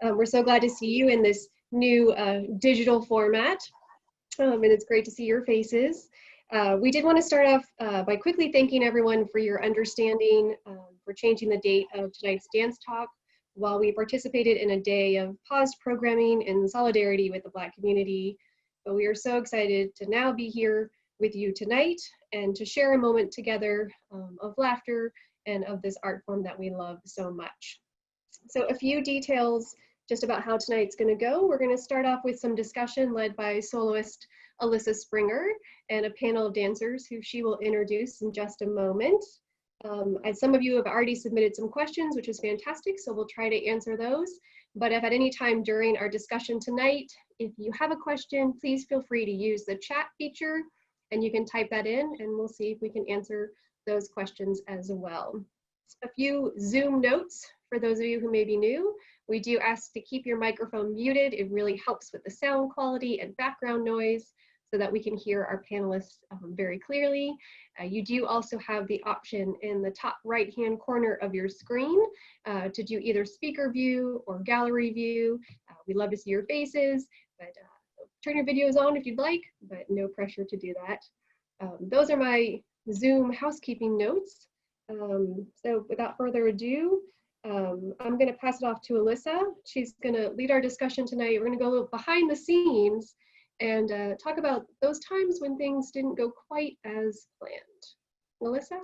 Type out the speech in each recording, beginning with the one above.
We're so glad to see you in this new digital format, and it's great to see your faces. We did want to start off by quickly thanking everyone for your understanding for changing the date of tonight's dance talk while we participated in a day of paused programming in solidarity with the Black community. But we are so excited to now be here with you tonight and to share a moment together of laughter and of this art form that we love so much. So a few details just about how tonight's going to go. We're going to start off with some discussion led by soloist Alyssa Springer and a panel of dancers who she will introduce in just a moment. As some of you have already submitted some questions, which is fantastic, so we'll try to answer those. But if at any time during our discussion tonight, if you have a question, please feel free to use the chat feature and you can type that in and we'll see if we can answer those questions as well. A few Zoom notes for those of you who may be new. We do ask to keep your microphone muted. It really helps with the sound quality and background noise so that we can hear our panelists very clearly. You do also have the option in the top right-hand corner of your screen to do either speaker view or gallery view. We love to see your faces, but turn your videos on if you'd like, but no pressure to do that. Those are my Zoom housekeeping notes. So without further ado, I'm going to pass it off to Alyssa. She's going to lead our discussion tonight. We're going to go a little behind the scenes and talk about those times when things didn't go quite as planned. Alyssa?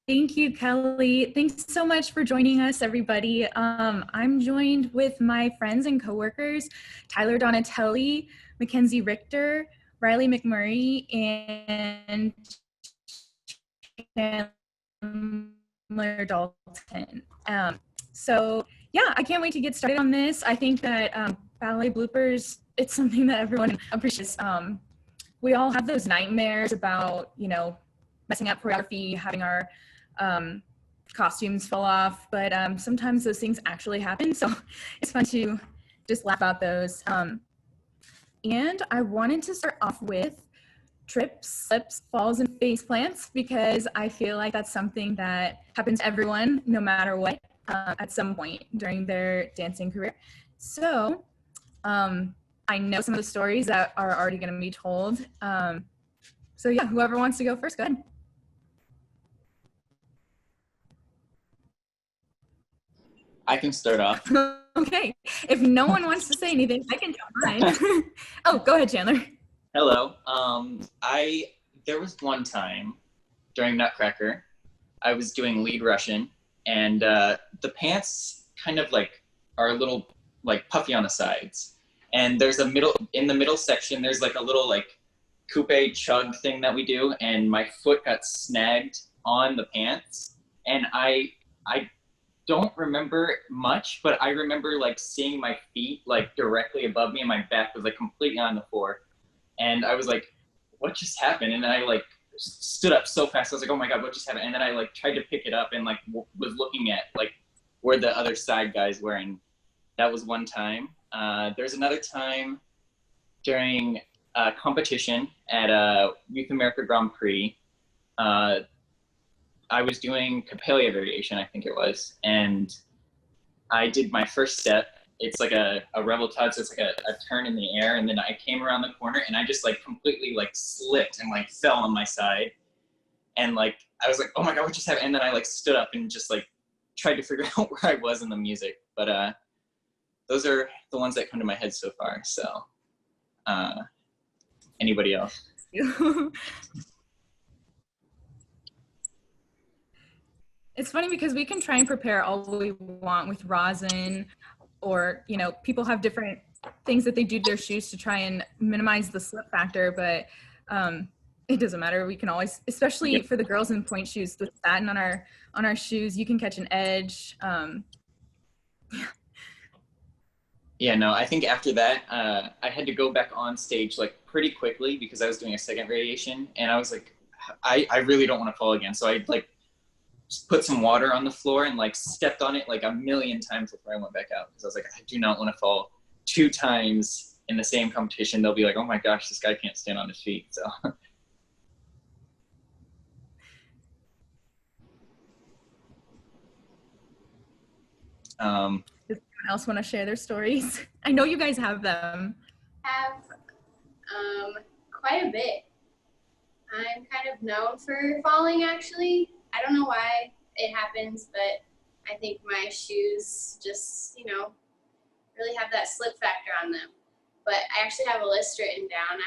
Thank you, Kelly. Thanks so much for joining us, everybody. I'm joined with my friends and coworkers, Tyler Donatelli, Mackenzie Richter, Riley McMurray, and Chandler Dalton. So yeah, I can't wait to get started on this. I think that ballet bloopers, it's something that everyone appreciates. We all have those nightmares about, you know, messing up choreography, having our costumes fall off, but sometimes those things actually happen. So it's fun to just laugh about those. And I wanted to start off with trips, slips, falls, and face plants, because I feel like that's something that happens to everyone, no matter what, at some point during their dancing career. So I know some of the stories that are already going to be told. So yeah, whoever wants to go first, go ahead. I can start off. Okay, if no one wants to say anything, I can jump mine. Oh, go ahead, Chandler. Hello. There was one time during Nutcracker, I was doing lead Russian, and the pants kind of like are a little like puffy on the sides. And there's in the middle section, there's like a little like coupe chug thing that we do, and my foot got snagged on the pants, and I don't remember much, but I remember like seeing my feet like directly above me and my back was like completely on the floor. And I was like, what just happened? And then I like stood up so fast. I was like, oh my God, what just happened? And then I like tried to pick it up and like was looking at like where the other side guys were. And that was one time. There's another time during a competition at a Youth America Grand Prix. I was doing Capelia variation, I think it was, and I did my first step. It's like a revoltade, so it's like a turn in the air, and then I came around the corner and I just like completely like slipped and like fell on my side, and like I was like, oh my God, what just happened? And then I like stood up and just like tried to figure out where I was in the music. But those are the ones that come to my head so far. So anybody else? It's funny because we can try and prepare all we want with rosin, or, you know, people have different things that they do to their shoes to try and minimize the slip factor, but it doesn't matter. We can always, especially for the girls in point shoes, the satin on our shoes, you can catch an edge. Yeah, no, I think after that, I had to go back on stage like pretty quickly because I was doing a second variation, and I was like, I really don't want to fall again. So I like just put some water on the floor and like stepped on it like a million times before I went back out, because I was like, I do not want to fall 2 times in the same competition. They'll be like, oh my gosh, this guy can't stand on his feet. So Does anyone else want to share their stories? I know you guys have them. Have quite a bit. I'm kind of known for falling, actually. I don't know why it happens, but I think my shoes just, really have that slip factor on them. But I actually have a list written down.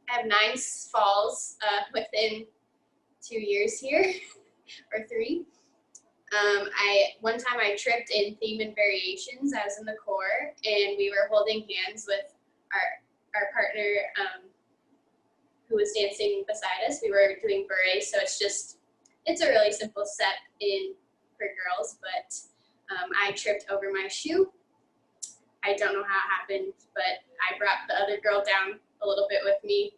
I have 9 falls within 2 years here, or 3. One time I tripped in theme and variations. I was in the corps, and we were holding hands with our partner who was dancing beside us. We were doing Ballet, so it's a really simple step for girls, but I tripped over my shoe. I don't know how it happened, but I brought the other girl down a little bit with me,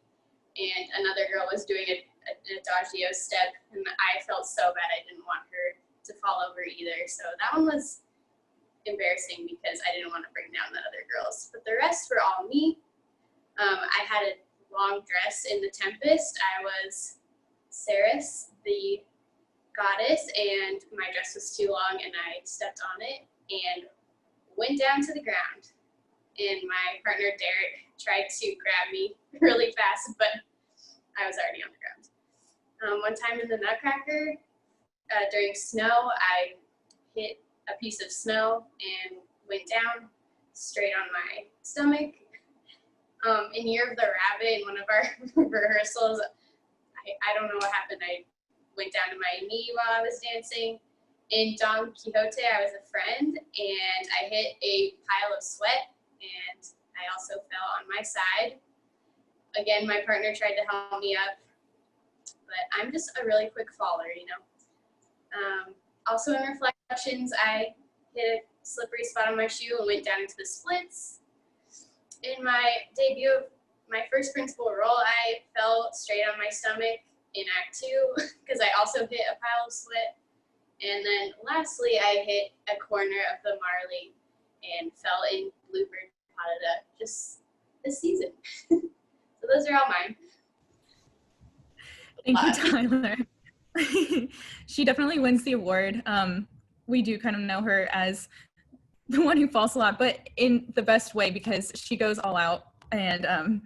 and another girl was doing a adagio step, and I felt so bad. I didn't want her to fall over either, so that one was embarrassing because I didn't want to bring down the other girls, but the rest were all me. I had a long dress in The Tempest. I was Ceres, the goddess, and my dress was too long, and I stepped on it and went down to the ground. And my partner Derek tried to grab me really fast, but I was already on the ground. One time in the Nutcracker, during snow, I hit a piece of snow and went down straight on my stomach. In Year of the Rabbit, in one of our rehearsals, I don't know what happened. I went down to my knee while I was dancing. In Don Quixote, I was a friend, and I hit a pile of sweat, and I also fell on my side. Again, my partner tried to help me up, but I'm just a really quick faller, Also in reflections, I hit a slippery spot on my shoe and went down into the splits. In my debut of my first principal role, I fell straight on my stomach in Act 2 because I also hit a pile of sweat. And then lastly, I hit a corner of the Marley and fell in Bloopers just this season. So those are all mine. Thank you, Tyler. She definitely wins the award. We do kind of know her as the one who falls a lot, but in the best way, because she goes all out, and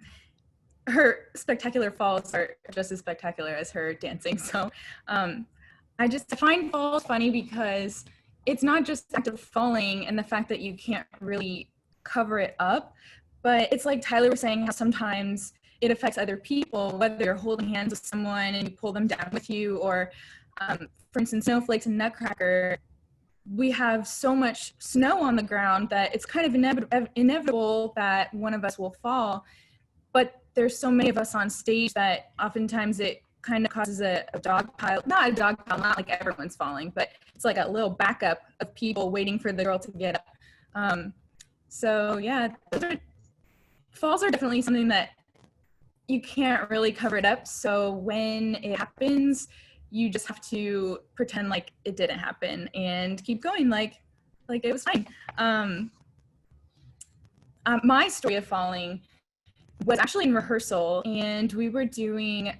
her spectacular falls are just as spectacular as her dancing. So I find falls funny because it's not just the act of falling and the fact that you can't really cover it up, but it's like Tyler was saying, how sometimes it affects other people, whether you're holding hands with someone and you pull them down with you, or for instance, Snowflakes and Nutcracker, we have so much snow on the ground that it's kind of inevitable that one of us will fall, but there's so many of us on stage that oftentimes it kind of causes a dog pile, not a dog pile, not like everyone's falling, but it's like a little backup of people waiting for the girl to get up. So yeah, falls are definitely something that you can't really cover it up. So when it happens, you just have to pretend like it didn't happen and keep going like it was fine. My story of falling was actually in rehearsal, and we were doing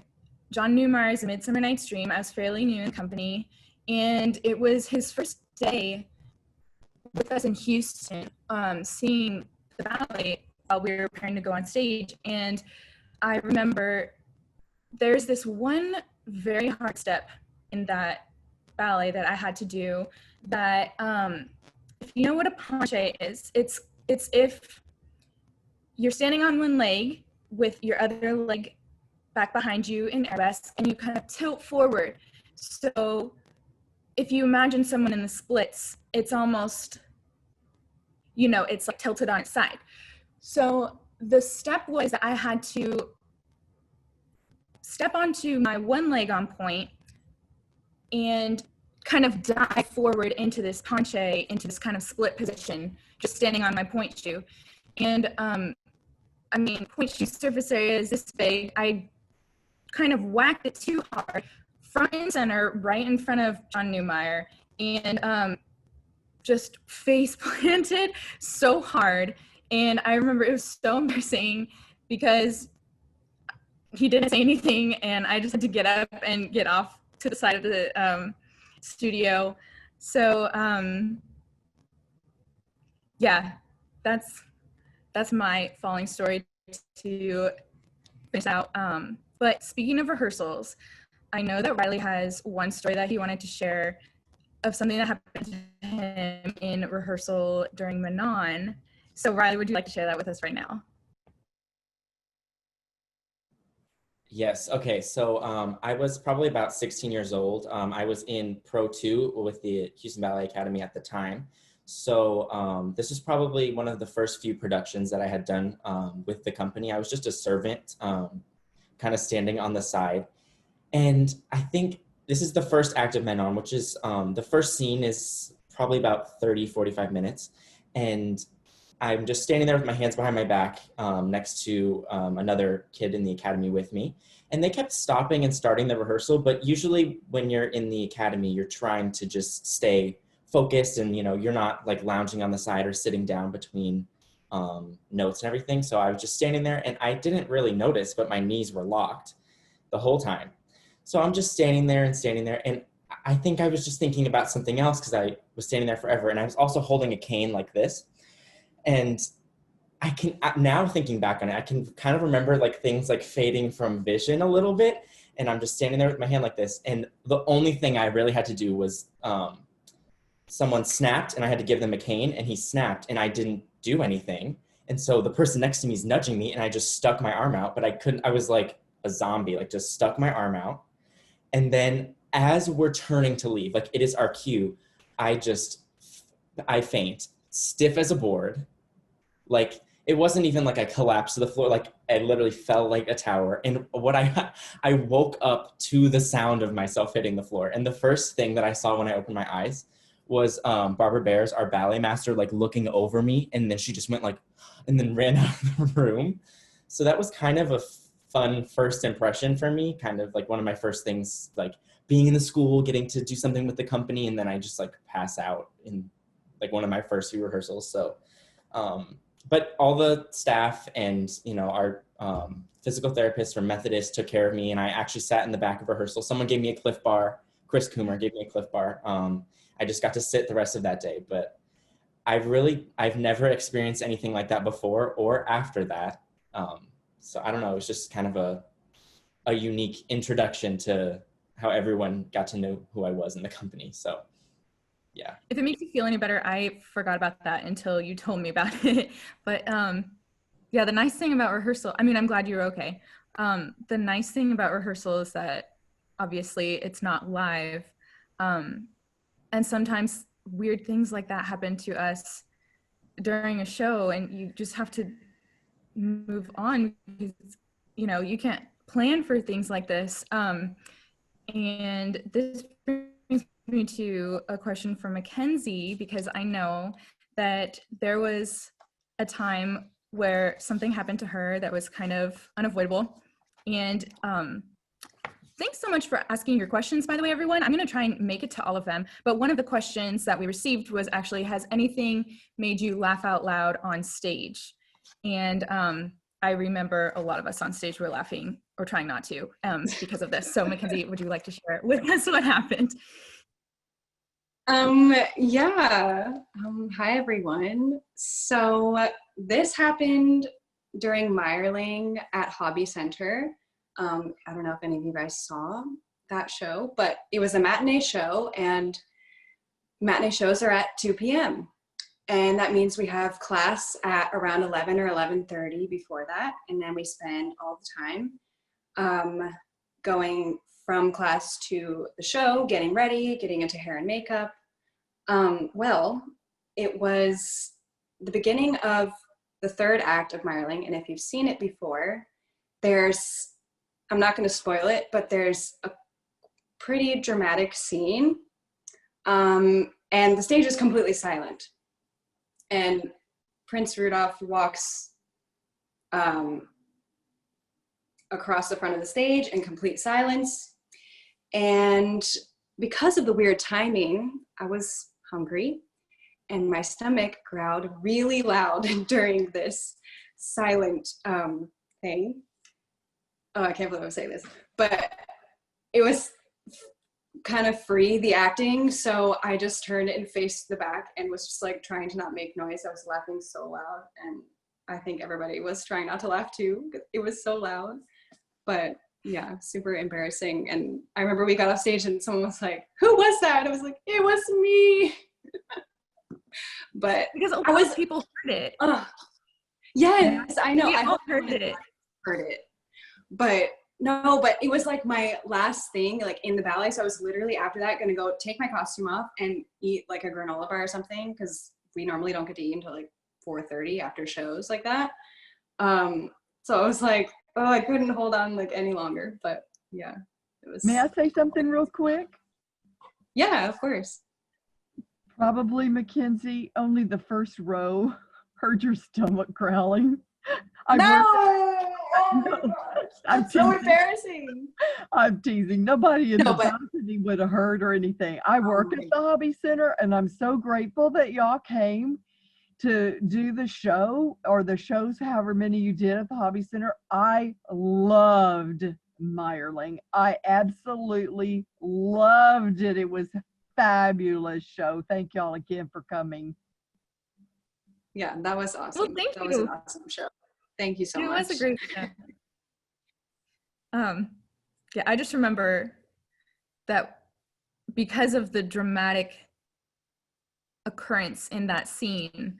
John Neumeier's Midsummer Night's Dream. I was fairly new in company, and it was his first day with us in Houston, seeing the ballet while we were preparing to go on stage. And I remember there's this one very hard step in that ballet that I had to do that, if you know what a penché is, it's if you're standing on one leg with your other leg back behind you in arabesque, and you kind of tilt forward. So if you imagine someone in the splits, it's almost, it's like tilted on its side. So the step was that I had to step onto my one leg on point and kind of dive forward into this penché, into this kind of split position, just standing on my point shoe. And point shoe surface area is this big. I kind of whacked it too hard, front and center, right in front of John Neumeier, and just face planted so hard. And I remember it was so embarrassing because he didn't say anything, and I just had to get up and get off to the side of the studio. So yeah, that's my falling story to finish out. But speaking of rehearsals, I know that Riley has one story that he wanted to share of something that happened to him in rehearsal during Manon. So Riley, would you like to share that with us right now? Yes. Okay. So I was probably about 16 years old. I was in Pro 2 with the Houston Ballet Academy at the time. So this was probably one of the first few productions that I had done with the company. I was just a servant, kind of standing on the side. And I think this is the first act of Manon, which is the first scene is probably about 30, 45 minutes. And I'm just standing there with my hands behind my back next to another kid in the academy with me. And they kept stopping and starting the rehearsal. But usually when you're in the academy, you're trying to just stay focused and, you're not like lounging on the side or sitting down between notes and everything. So I was just standing there and I didn't really notice, but my knees were locked the whole time. So I'm just standing there. And I think I was just thinking about something else because I was standing there forever. And I was also holding a cane like this. And I can, now thinking back on it, I can kind of remember like things like fading from vision a little bit. And I'm just standing there with my hand like this. And the only thing I really had to do was someone snapped and I had to give them a cane and he snapped and I didn't do anything. And so the person next to me is nudging me and I just stuck my arm out, but I was like a zombie, like just stuck my arm out. And then as we're turning to leave, like it is our cue, I faint, stiff as a board. Like it wasn't even like I collapsed to the floor, like I literally fell like a tower. And I woke up to the sound of myself hitting the floor. And the first thing that I saw when I opened my eyes was Barbara Bears, our ballet master, like looking over me. And then she just went like, and then ran out of the room. So that was kind of a fun first impression for me, kind of like one of my first things, like being in the school, getting to do something with the company. And then I just like pass out in like one of my first few rehearsals. So, but all the staff and, our physical therapists from Methodist took care of me. And I actually sat in the back of rehearsal. Someone gave me a Cliff Bar. Chris Coomer gave me a Cliff Bar. I just got to sit the rest of that day. But I've never experienced anything like that before or after that. So I don't know, it was just kind of a unique introduction to how everyone got to know who I was in the company. So yeah. If it makes you feel any better, I forgot about that until you told me about it. But yeah, the nice thing about rehearsal, I mean, I'm glad you're okay. The nice thing about rehearsal is that obviously it's not live. And sometimes weird things like that happen to us during a show and you just have to move on because, you can't plan for things like this. And this brings me to a question from Mackenzie, because I know that there was a time where something happened to her that was kind of unavoidable. And thanks so much for asking your questions, by the way, everyone. I'm going to try and make it to all of them. But one of the questions that we received was actually, has anything made you laugh out loud on stage? And I remember a lot of us on stage were laughing or trying not to because of this. So Mackenzie, would you like to share with us what happened? Yeah. Hi, everyone. So this happened during Meyerling at Hobby Center. I don't know if any of you guys saw that show, but it was a matinee show, and matinee shows are at 2 p.m. And that means we have class at around 11 or 11:30 before that. And then we spend all the time going from class to the show, getting ready, getting into hair and makeup. Well, it was the beginning of the third act of Meyerling. And if you've seen it before, I'm not going to spoil it, but there's a pretty dramatic scene. And the stage is completely silent. And Prince Rudolph walks across the front of the stage in complete silence. And because of the weird timing, I was hungry and my stomach growled really loud during this silent thing. Oh, I can't believe I'm saying this, but it was kind of free the acting, so I just turned and faced the back and was just like trying to not make noise. I was laughing so loud, and I think everybody was trying not to laugh too, 'cause it was so loud. But yeah, super embarrassing. And I remember we got off stage and someone was like, "Who was that?" And I was like, "It was me." But Because a lot of people heard it. Yes, I know. We I all hope heard it. heard it. But no, but it was like my last thing like in the ballet. So I was literally after that gonna go take my costume off and eat like a granola bar or something, because we normally don't get to eat until like 4:30 after shows like that. So I was like, oh, I couldn't hold on like any longer. But yeah, it was. May I say something real quick? Yeah, of course. Probably, Mackenzie, only the first row heard your stomach growling. No! I'm That's so teasing. embarrassing. I'm teasing. Nobody in No, the but- balcony would have heard or anything. I work at right. the Hobby Center, and I'm so grateful that y'all came to do the show, or the shows, however many you did at the Hobby Center. I loved Meyerling. I absolutely loved it. It was a fabulous show. Thank y'all again for coming. Yeah, that was awesome. Well, thank that was an you. awesome show. Thank you so It much. was a great show. Yeah, I just remember that because of the dramatic occurrence in that scene,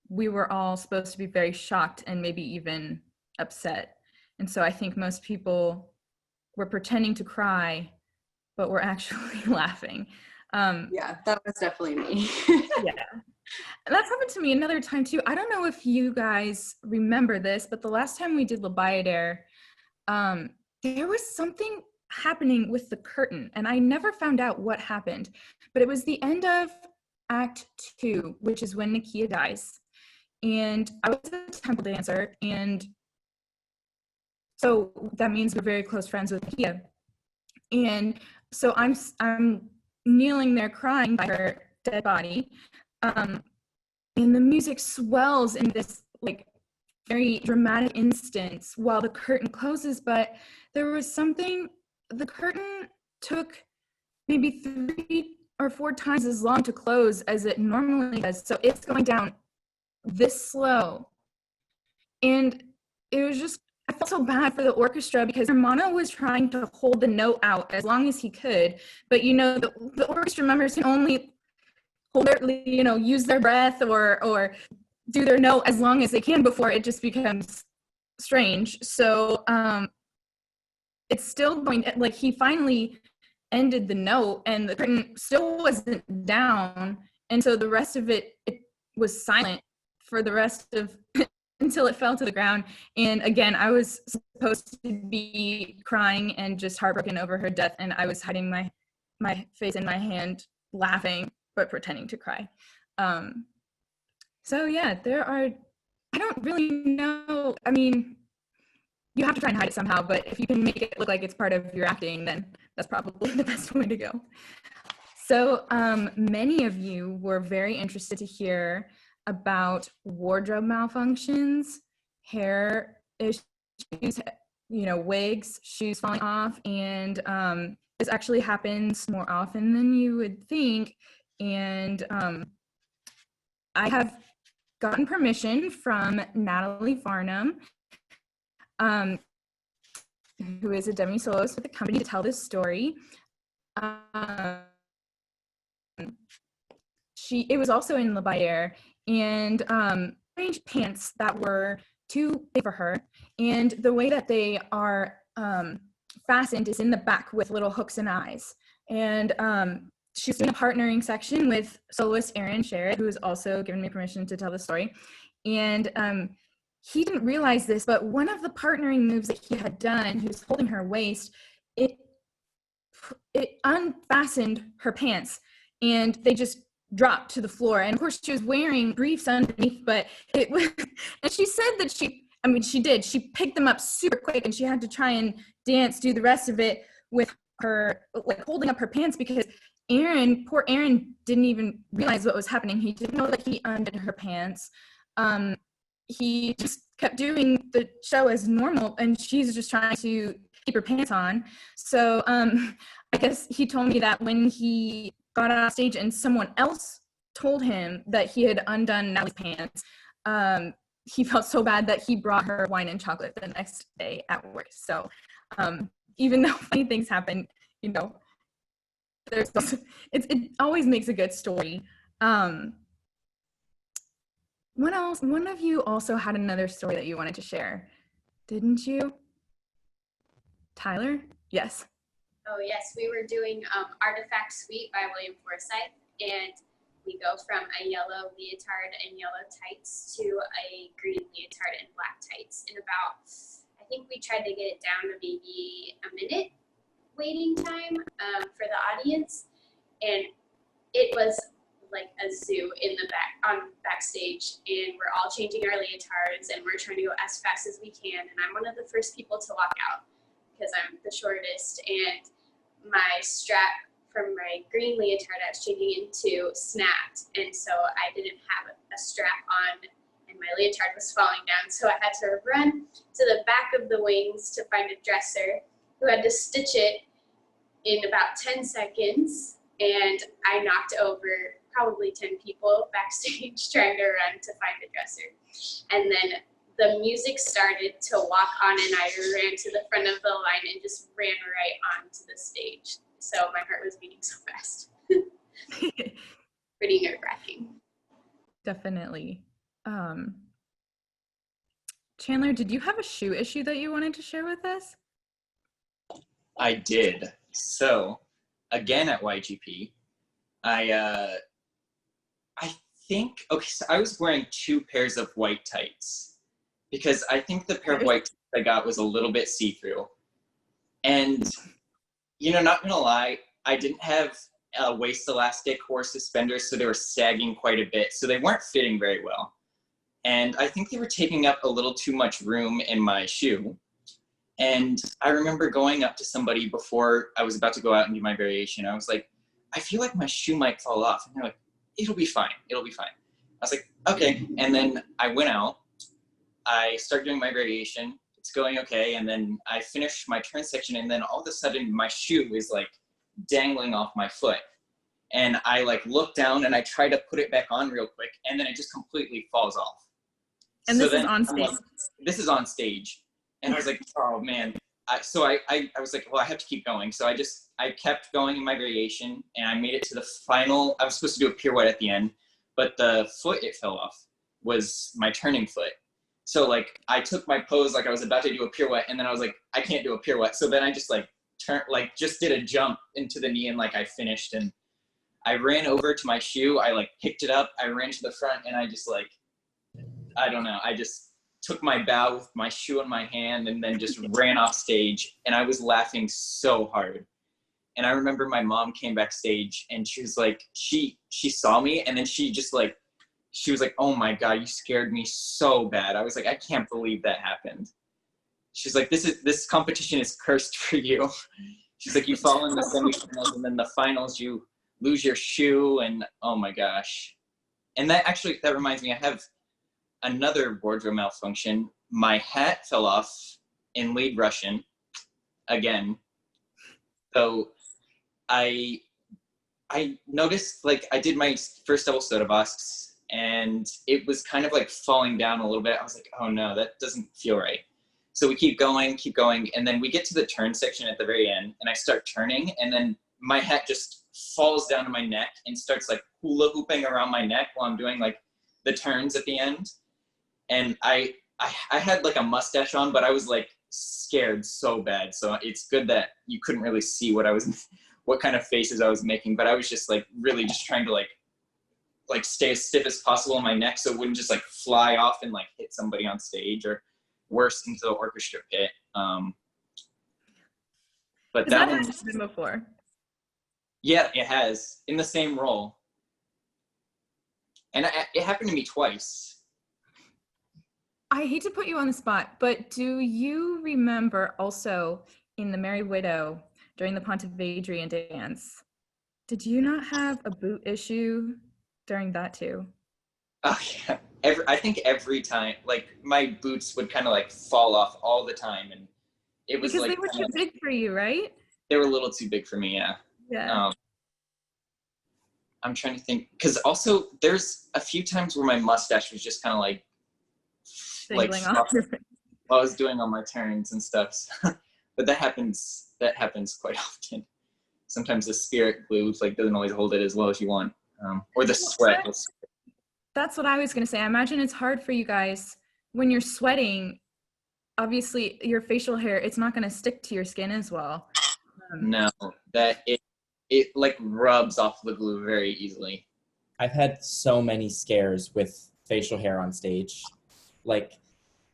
we were all supposed to be very shocked and maybe even upset. And so I think most people were pretending to cry, but were actually laughing. Yeah, that was definitely me. Yeah. And that's happened to me another time too. I don't know if you guys remember this, but the last time we did La Bayadere, there was something happening with the curtain, and I never found out what happened, but it was the end of Act 2, which is when Nakia dies. And I was a temple dancer, and so that means we're very close friends with Nakia. And so I'm kneeling there crying by her dead body. And the music swells in this like very dramatic instance while the curtain closes, but there was something, the curtain took maybe 3 or 4 times as long to close as it normally does. So it's going down this slow. And it was just, I felt so bad for the orchestra because Hermano was trying to hold the note out as long as he could, but you know, the orchestra members can only hold their, you know, use their breath or do their note as long as they can before it just becomes strange. So it's still going, like he finally ended the note and the curtain still wasn't down, and so the rest of it was silent for the rest of until it fell to the ground. And again, I was supposed to be crying and just heartbroken over her death, and I was hiding my face in my hand laughing but pretending to cry. So yeah, I don't really know, I mean, you have to try and hide it somehow, but if you can make it look like it's part of your acting, then that's probably the best way to go. So many of you were very interested to hear about wardrobe malfunctions, hair issues, you know, wigs, shoes falling off, and this actually happens more often than you would think. And I have gotten permission from Natalie Farnham, who is a demi-soloist with the company, to tell this story. It was also in La Bayadere, and arranged pants that were too big for her, and the way that they are fastened is in the back with little hooks and eyes. And she's doing a partnering section with soloist Aaron Sherritt, who has also given me permission to tell the story. And he didn't realize this, but one of the partnering moves that he had done, he was holding her waist, it unfastened her pants, and they just dropped to the floor. And of course she was wearing briefs underneath, but it was, and she said that she picked them up super quick, and she had to try and do the rest of it with her, like holding up her pants, because poor Aaron didn't even realize what was happening. He didn't know that he undid her pants. He just kept doing the show as normal, and she's just trying to keep your pants on. So I guess he told me that when he got off stage and someone else told him that he had undone Natalie's pants, he felt so bad that he brought her wine and chocolate the next day at work. So even though funny things happen, you know, there's also, it always makes a good story. What else? One of you also had another story that you wanted to share, didn't you? Tyler? Yes. Oh yes, we were doing Artifact Suite by William Forsythe, and we go from a yellow leotard and yellow tights to a green leotard and black tights in about, I think we tried to get it down to maybe a minute waiting time for the audience, and it was like a zoo in the backstage, and we're all changing our leotards and we're trying to go as fast as we can, and I'm one of the first people to walk out because I'm the shortest, and my strap from my green leotard I was changing into snapped, and so I didn't have a strap on and my leotard was falling down, so I had to run to the back of the wings to find a dresser who had to stitch it in about 10 seconds, and I knocked over probably 10 people backstage trying to run to find the dresser. And then the music started to walk on, and I ran to the front of the line and just ran right onto the stage. So my heart was beating so fast. Pretty nerve-wracking. Definitely. Chandler, did you have a shoe issue that you wanted to share with us? I did. So, again at YGP, I think, okay, so I was wearing 2 pairs of white tights because I think the pair of white tights I got was a little bit see-through. And, you know, not gonna lie, I didn't have a waist elastic or suspenders, so they were sagging quite a bit, so they weren't fitting very well. And I think they were taking up a little too much room in my shoe. And I remember going up to somebody before I was about to go out and do my variation. I was like, I feel like my shoe might fall off. And they're like, it'll be fine. It'll be fine. I was like, okay. And then I went out. I started doing my variation. It's going okay. And then I finished my turn section. And then all of a sudden, my shoe is like dangling off my foot. And I like look down and I try to put it back on real quick. And then it just completely falls off. And so this is on stage. This is on stage. And I was like, oh man. So I was like, well, I have to keep going. So I kept going in my variation, and I made it to the final. I was supposed to do a pirouette at the end, but the foot it fell off was my turning foot. So like I took my pose like I was about to do a pirouette, and then I was like, I can't do a pirouette. So then I just like just did a jump into the knee, and like I finished, and I ran over to my shoe. I like picked it up. I ran to the front, and I just like, I don't know. I just took my bow with my shoe in my hand and then just ran off stage, and I was laughing so hard. And I remember my mom came backstage and she was like, she saw me, and then she was like, oh my God, you scared me so bad. I was like, I can't believe that happened. She's like, this competition is cursed for you. She's like, you fall in the semifinals, and then the finals you lose your shoe, and oh my gosh. And that reminds me, I have another wardrobe malfunction. My hat fell off in lead Russian again. So I noticed, like, I did my first double soda box, and it was kind of like falling down a little bit. I was like, oh no, that doesn't feel right. So we keep going, and then we get to the turn section at the very end, and I start turning, and then my hat just falls down to my neck and starts like hula hooping around my neck while I'm doing like the turns at the end. And I had like a mustache on, but I was like scared so bad. So it's good that you couldn't really see what kind of faces I was making. But I was just like really just trying to like stay as stiff as possible in my neck, so it wouldn't just like fly off and like hit somebody on stage, or worse, into the orchestra pit. But Has that happened before? Yeah, it has, in the same role. And it happened to me twice. I hate to put you on the spot, but do you remember also in the Merry Widow during the Pontiff Adrian dance, did you not have a boot issue during that too? Oh yeah, I think every time, like my boots would kind of like fall off all the time, and it was Because like they were too big for you, right? they were a little too big for me. Yeah. Yeah. I'm trying to think, because also there's a few times where my mustache was just kind of like Dangling off. while I was doing all my turns and stuff. But that happens quite often. Sometimes the spirit glue like doesn't always hold it as well as you want, or the sweat. That's what I was going to say. I imagine it's hard for you guys when you're sweating. Obviously, your facial hair, it's not going to stick to your skin as well. No, that it like rubs off the glue very easily. I've had so many scares with facial hair on stage. Like,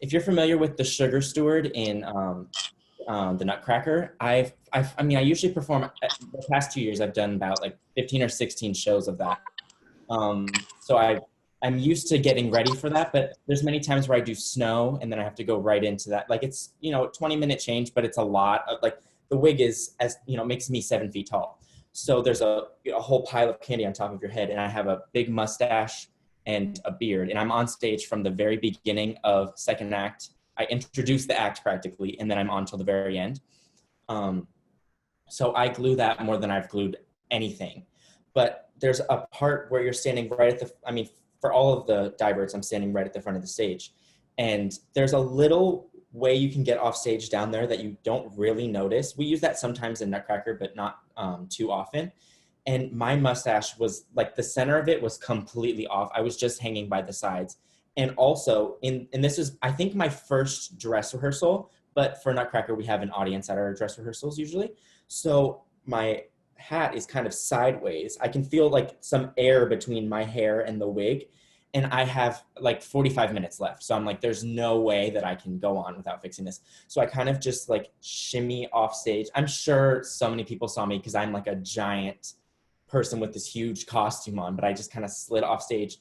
if you're familiar with the Sugar Steward in the Nutcracker, I usually perform, the past 2 years, I've done about like 15 or 16 shows of that. So I'm used to getting ready for that, but there's many times where I do snow and then I have to go right into that. Like, it's, 20-minute change, but it's a lot of, like, the wig is, as makes me 7 feet tall. So there's a whole pile of candy on top of your head, and I have a big mustache and a beard, and I'm on stage from the very beginning of second act. I introduce the act practically, and then I'm on till the very end. So I glue that more than I've glued anything. But there's a part where you're standing right at the, for all of the diverts, I'm standing right at the front of the stage. And there's a little way you can get off stage down there that you don't really notice. We use that sometimes in Nutcracker, but not too often. And my mustache was like, the center of it was completely off. I was just hanging by the sides. And also, and this is, I think, my first dress rehearsal, but for Nutcracker, we have an audience at our dress rehearsals usually. So my hat is kind of sideways. I can feel like some air between my hair and the wig. And I have like 45 minutes left. So I'm like, there's no way that I can go on without fixing this. So I kind of just like shimmy off stage. I'm sure so many people saw me because I'm like a giant person with this huge costume on, but I just kind of slid off stage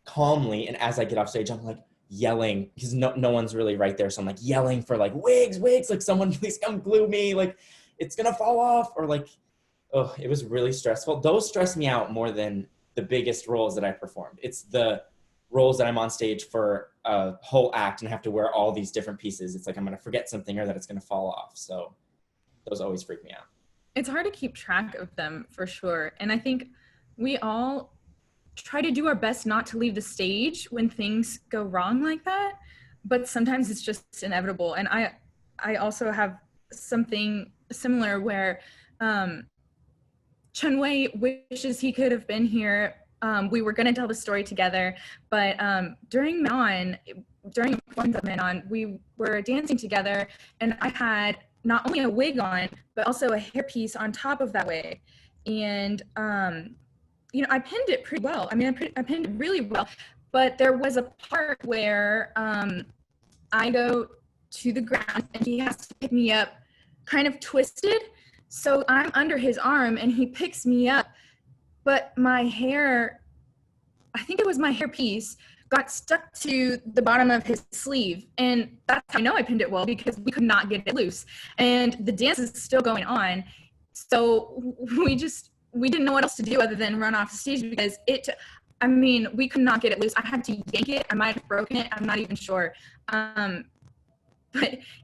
calmly. And as I get off stage, I'm like yelling because no one's really right there. So I'm like yelling for like wigs, like someone please come glue me. Like it's gonna fall off, or like, oh, it was really stressful. Those stress me out more than the biggest roles that I performed. It's the roles that I'm on stage for a whole act and have to wear all these different pieces. It's like I'm gonna forget something or that it's gonna fall off. So those always freak me out. It's hard to keep track of them for sure. And I think we all try to do our best not to leave the stage when things go wrong like that, but sometimes it's just inevitable. And I also have something similar where Chun-Wei wishes he could have been here. We were going to tell the story together, but during performance of Manon, we were dancing together, and I had not only a wig on, but also a hairpiece on top of that wig. And, I pinned it pretty well. I pinned it really well, but there was a part where I go to the ground and he has to pick me up kind of twisted. So I'm under his arm and he picks me up, but my hair, I think it was my hairpiece, got stuck to the bottom of his sleeve. And that's how I know I pinned it well, because we could not get it loose. And the dance is still going on. So we didn't know what else to do other than run off the stage, because we could not get it loose. I had to yank it. I might have broken it. I'm not even sure. But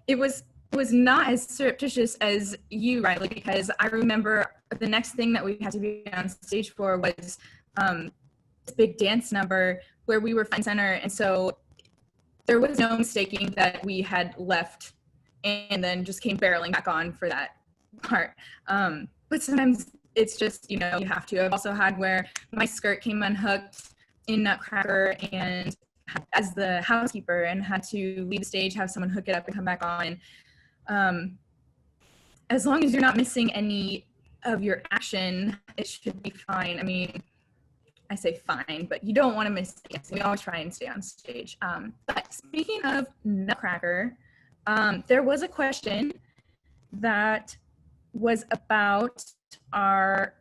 it was not as surreptitious as you, Riley, because I remember the next thing that we had to be on stage for was this big dance number where we were front and center. And so there was no mistaking that we had left and then just came barreling back on for that part. But sometimes it's just, you have to. I've also had where my skirt came unhooked in Nutcracker and as the housekeeper and had to leave the stage, have someone hook it up and come back on. As long as you're not missing any of your action, it should be fine. I say fine, but you don't want to miss it. We always try and stay on stage. But speaking of Nutcracker, there was a question that was about our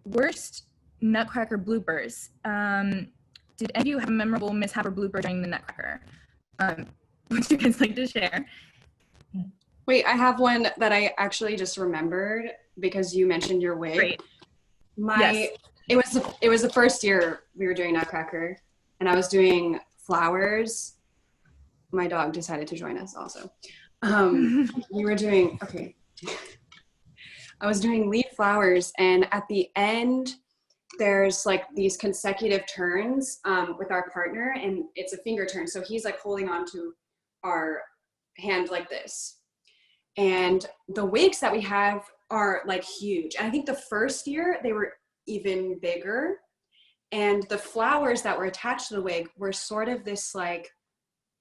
worst Nutcracker bloopers. Did any of you have a memorable mishap or blooper during the Nutcracker? Would you guys like to share? Wait, I have one that I actually just remembered because you mentioned your wig. Great. Yes. It was the first year we were doing Nutcracker, and I was doing flowers. My dog decided to join us also. We were doing, okay. I was doing lead flowers, and at the end, there's like these consecutive turns with our partner, and it's a finger turn. So he's like holding on to our hand like this. And the wigs that we have are like huge. And I think the first year they were even bigger. And the flowers that were attached to the wig were sort of this like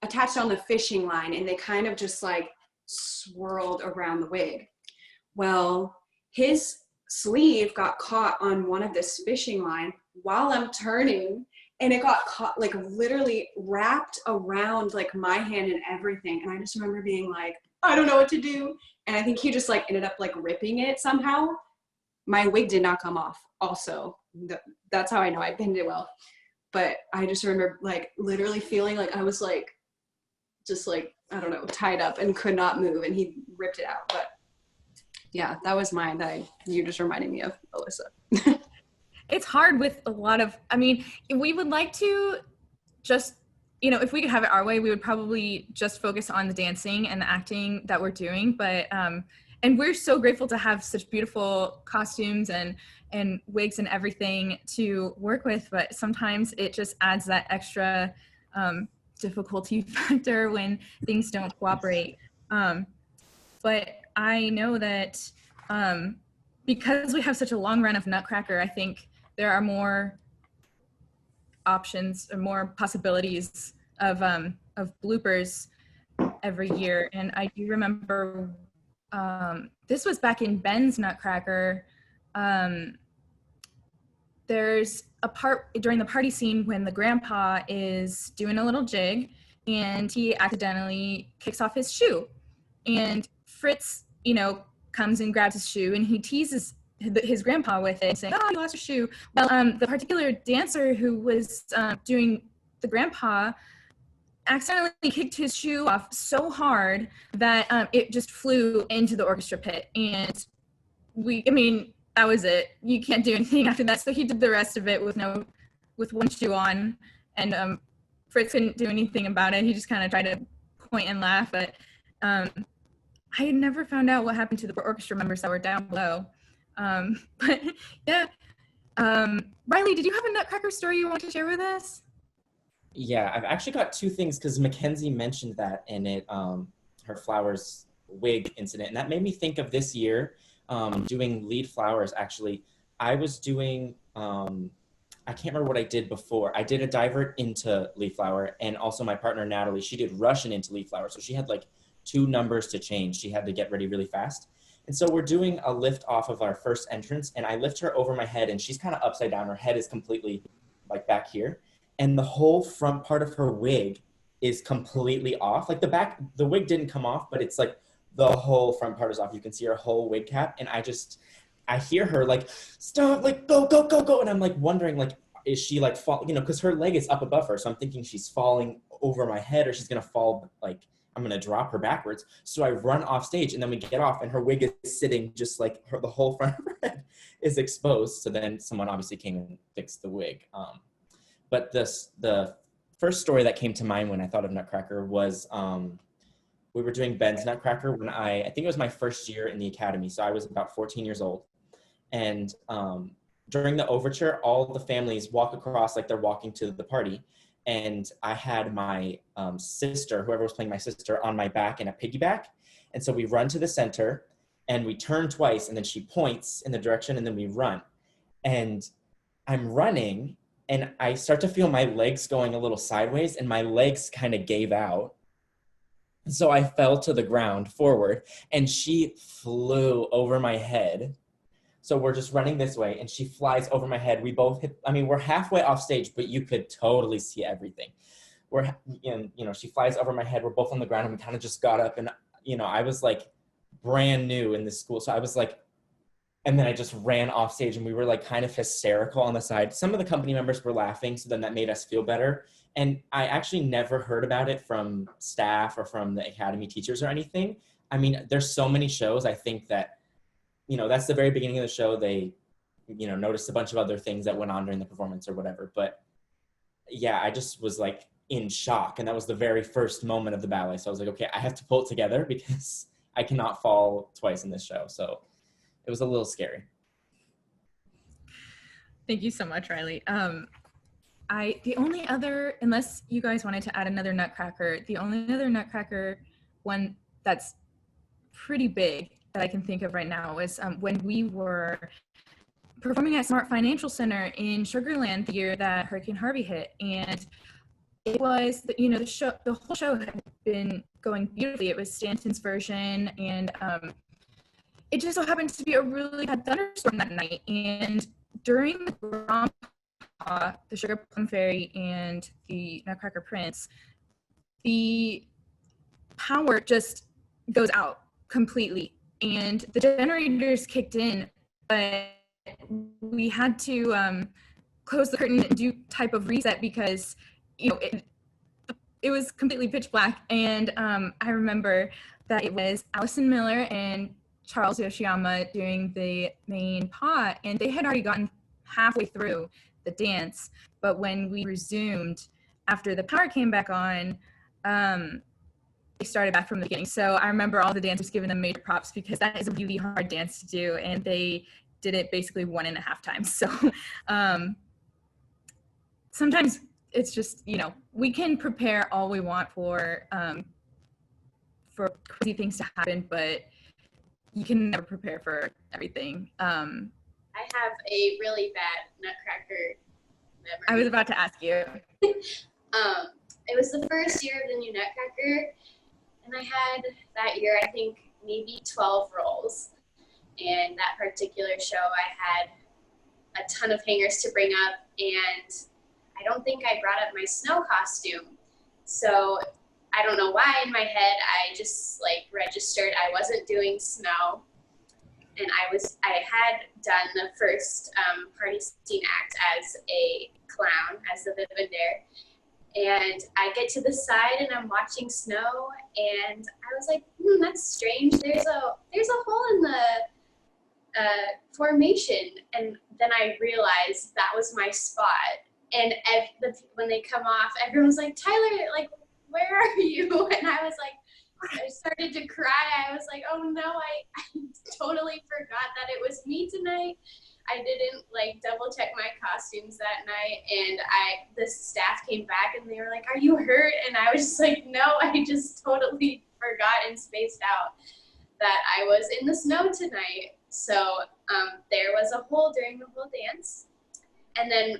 attached on the fishing line, and they kind of just like swirled around the wig. Well, his sleeve got caught on one of this fishing line while I'm turning, and it got caught, like literally wrapped around like my hand and everything. And I just remember being like, I don't know what to do. And I think he just like ended up like ripping it somehow. My wig did not come off also. That's how I know I pinned it well. But I just remember like literally feeling like I was like, just like, I don't know, tied up and could not move, and he ripped it out. But yeah, that was mine that you just reminded me of, Alyssa. It's hard with a lot of, I mean, we would like to just, you know, if we could have it our way, we would probably just focus on the dancing and the acting that we're doing. But, and we're so grateful to have such beautiful costumes and wigs and everything to work with. But sometimes it just adds that extra difficulty factor when things don't cooperate. But I know that because we have such a long run of Nutcracker, I think there are more options or more possibilities of bloopers every year. And I do remember this was back in Ben's Nutcracker. There's a part during the party scene when the grandpa is doing a little jig and he accidentally kicks off his shoe. And Fritz, you know, comes and grabs his shoe and he teases his grandpa with it, saying, "Oh, you lost your shoe." Well, the particular dancer who was doing the grandpa accidentally kicked his shoe off so hard that it just flew into the orchestra pit. And I mean, that was it. You can't do anything after that. So he did the rest of it with one shoe on, and Fritz couldn't do anything about it. He just kind of tried to point and laugh, but I had never found out what happened to the orchestra members that were down below. But yeah, Riley, did you have a Nutcracker story you want to share with us? Yeah, I've actually got two things because Mackenzie mentioned that in it, her flowers wig incident, and that made me think of this year doing lead flowers. Actually, I was doing, I can't remember what I did before. I did a divert into lead flower, and also my partner Natalie, she did Russian into lead flower, so she had like 2 numbers to change. She had to get ready really fast. And so we're doing a lift off of our first entrance, and I lift her over my head, and she's kind of upside down. Her head is completely like back here, and the whole front part of her wig is completely off. Like the wig didn't come off, but it's like the whole front part is off. You can see her whole wig cap, and I hear her like, "Stop, like go, go, go, go." And I'm like wondering, like, is she like fall, you know, because her leg is up above her. So I'm thinking she's falling over my head, or she's gonna fall, like I'm gonna drop her backwards. So I run off stage, and then we get off, and her wig is sitting just like the whole front of her head is exposed. So then someone obviously came and fixed the wig. But the first story that came to mind when I thought of Nutcracker was we were doing Ben's Nutcracker when I think it was my first year in the academy. So I was about 14 years old. And during the overture, all the families walk across like they're walking to the party. And I had my sister, whoever was playing my sister, on my back in a piggyback. And so we run to the center and we turn twice, and then she points in the direction, and then we run. And I'm running, and I start to feel my legs going a little sideways, and my legs kind of gave out. So I fell to the ground forward, and she flew over my head. So we're just running this way, and she flies over my head. We both hit, I mean, we're halfway off stage, but you could totally see everything. She flies over my head. We're both on the ground, and we kind of just got up, and, I was like brand new in this school. So I was like, and then I just ran off stage, and we were like kind of hysterical on the side. Some of the company members were laughing, so then that made us feel better. And I actually never heard about it from staff or from the academy teachers or anything. I mean, there's so many shows. I think that, that's the very beginning of the show. They, noticed a bunch of other things that went on during the performance or whatever. But yeah, I just was like, in shock. And that was the very first moment of the ballet. So I was like, okay, I have to pull it together because I cannot fall twice in this show. So it was a little scary. Thank you so much, Riley. The only other, unless you guys wanted to add another Nutcracker, the only other Nutcracker one that's pretty big that I can think of right now was when we were performing at Smart Financial Center in Sugarland the year that Hurricane Harvey hit. And it was, the whole show had been going beautifully. It was Stanton's version, and it just so happened to be a really bad thunderstorm that night. And during the Grand Pas, the Sugar Plum Fairy, and the Nutcracker Prince, the power just goes out completely, and the generators kicked in, but we had to close the curtain and do type of reset because it was completely pitch black. And I remember that it was Allison Miller and Charles Yoshiyama doing the main pas, and they had already gotten halfway through the dance, but when we resumed after the power came back on, they started back from the beginning. So I remember all the dancers giving them major props because that is a really hard dance to do, and they did it basically 1.5 times. So sometimes it's just, we can prepare all we want for crazy things to happen, but you can never prepare for everything. I have a really bad Nutcracker memory. I was about to ask you. It was the first year of the new Nutcracker, and I had that year, I think, maybe 12 roles. And that particular show, I had a ton of hangers to bring up, and I don't think I brought up my snow costume. So I don't know why in my head I just registered I wasn't doing snow. And I had done the first party scene act as a clown, as the Vivandaire. And I get to the side and I'm watching snow, and I was like, that's strange. There's a hole in the formation. And then I realized that was my spot. And when they come off, everyone's like, Tyler, where are you? And I was like, I started to cry. I was like, oh no, I totally forgot that it was me tonight. I didn't double check my costumes that night, and the staff came back and they were like, are you hurt? And I was just like, no, I just totally forgot and spaced out that I was in the snow tonight. So there was a hole during the whole dance. And then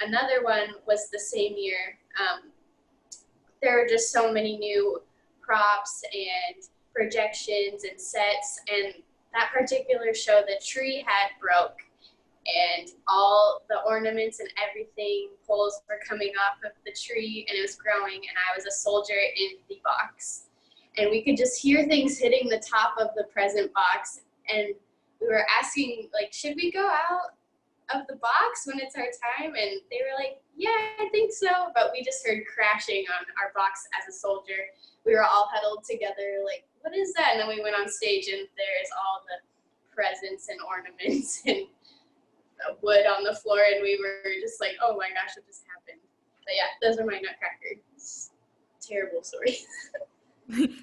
another one was the same year. There were just so many new props and projections and sets, and that particular show, the tree had broke, and all the ornaments and everything, poles were coming off of the tree, and it was growing, and I was a soldier in the box, and we could just hear things hitting the top of the present box, and we were asking, should we go out of the box when it's our time? And they were like, yeah, I think so, but we just heard crashing on our box as a soldier. We were all huddled together, what is that? And then we went on stage, and there's all the presents and ornaments and wood on the floor, and we were just like, oh my gosh, what just happened? But yeah, those are my Nutcracker. Terrible story.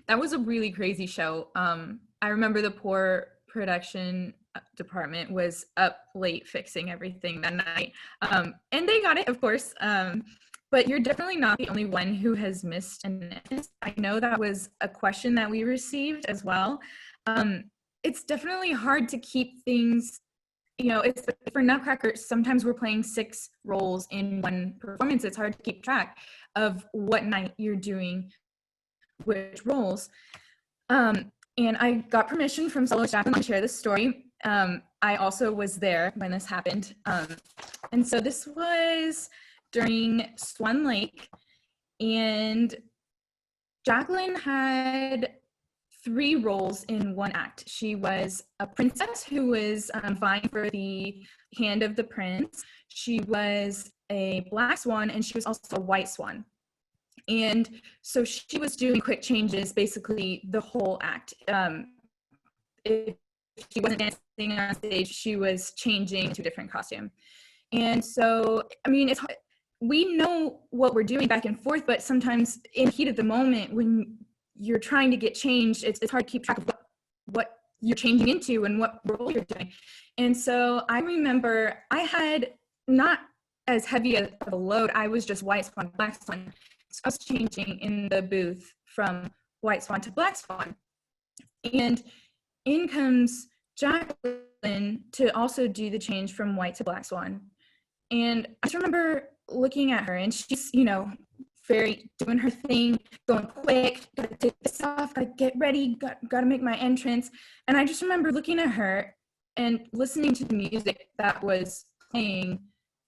That was a really crazy show. I remember the poor production department was up late fixing everything that night. And they got it, of course. But you're definitely not the only one who has missed an miss. I know that was a question that we received as well. It's definitely hard to keep things, it's for Nutcracker, sometimes we're playing 6 roles in one performance. It's hard to keep track of what night you're doing which roles. And I got permission from solo staff to share this story. I also was there when this happened. And so this was during Swan Lake, and Jacqueline had 3 roles in one act. She was a princess who was vying for the hand of the prince. She was a black swan, and she was also a white swan. And so she was doing quick changes basically the whole act. If she wasn't dancing on stage, she was changing to a different costume. And so, it's we know what we're doing back and forth, but sometimes in the heat of the moment when you're trying to get changed, it's hard to keep track of what you're changing into and what role you're doing. And so I remember I had not as heavy a load. I was just white swan, black swan. So I was changing in the booth from white swan to black swan. And in comes Jacqueline to also do the change from white to black swan. And I just remember looking at her, and she's, you know, very doing her thing, going quick, gotta take this off, gotta get ready, gotta make my entrance. And I just remember looking at her and listening to the music that was playing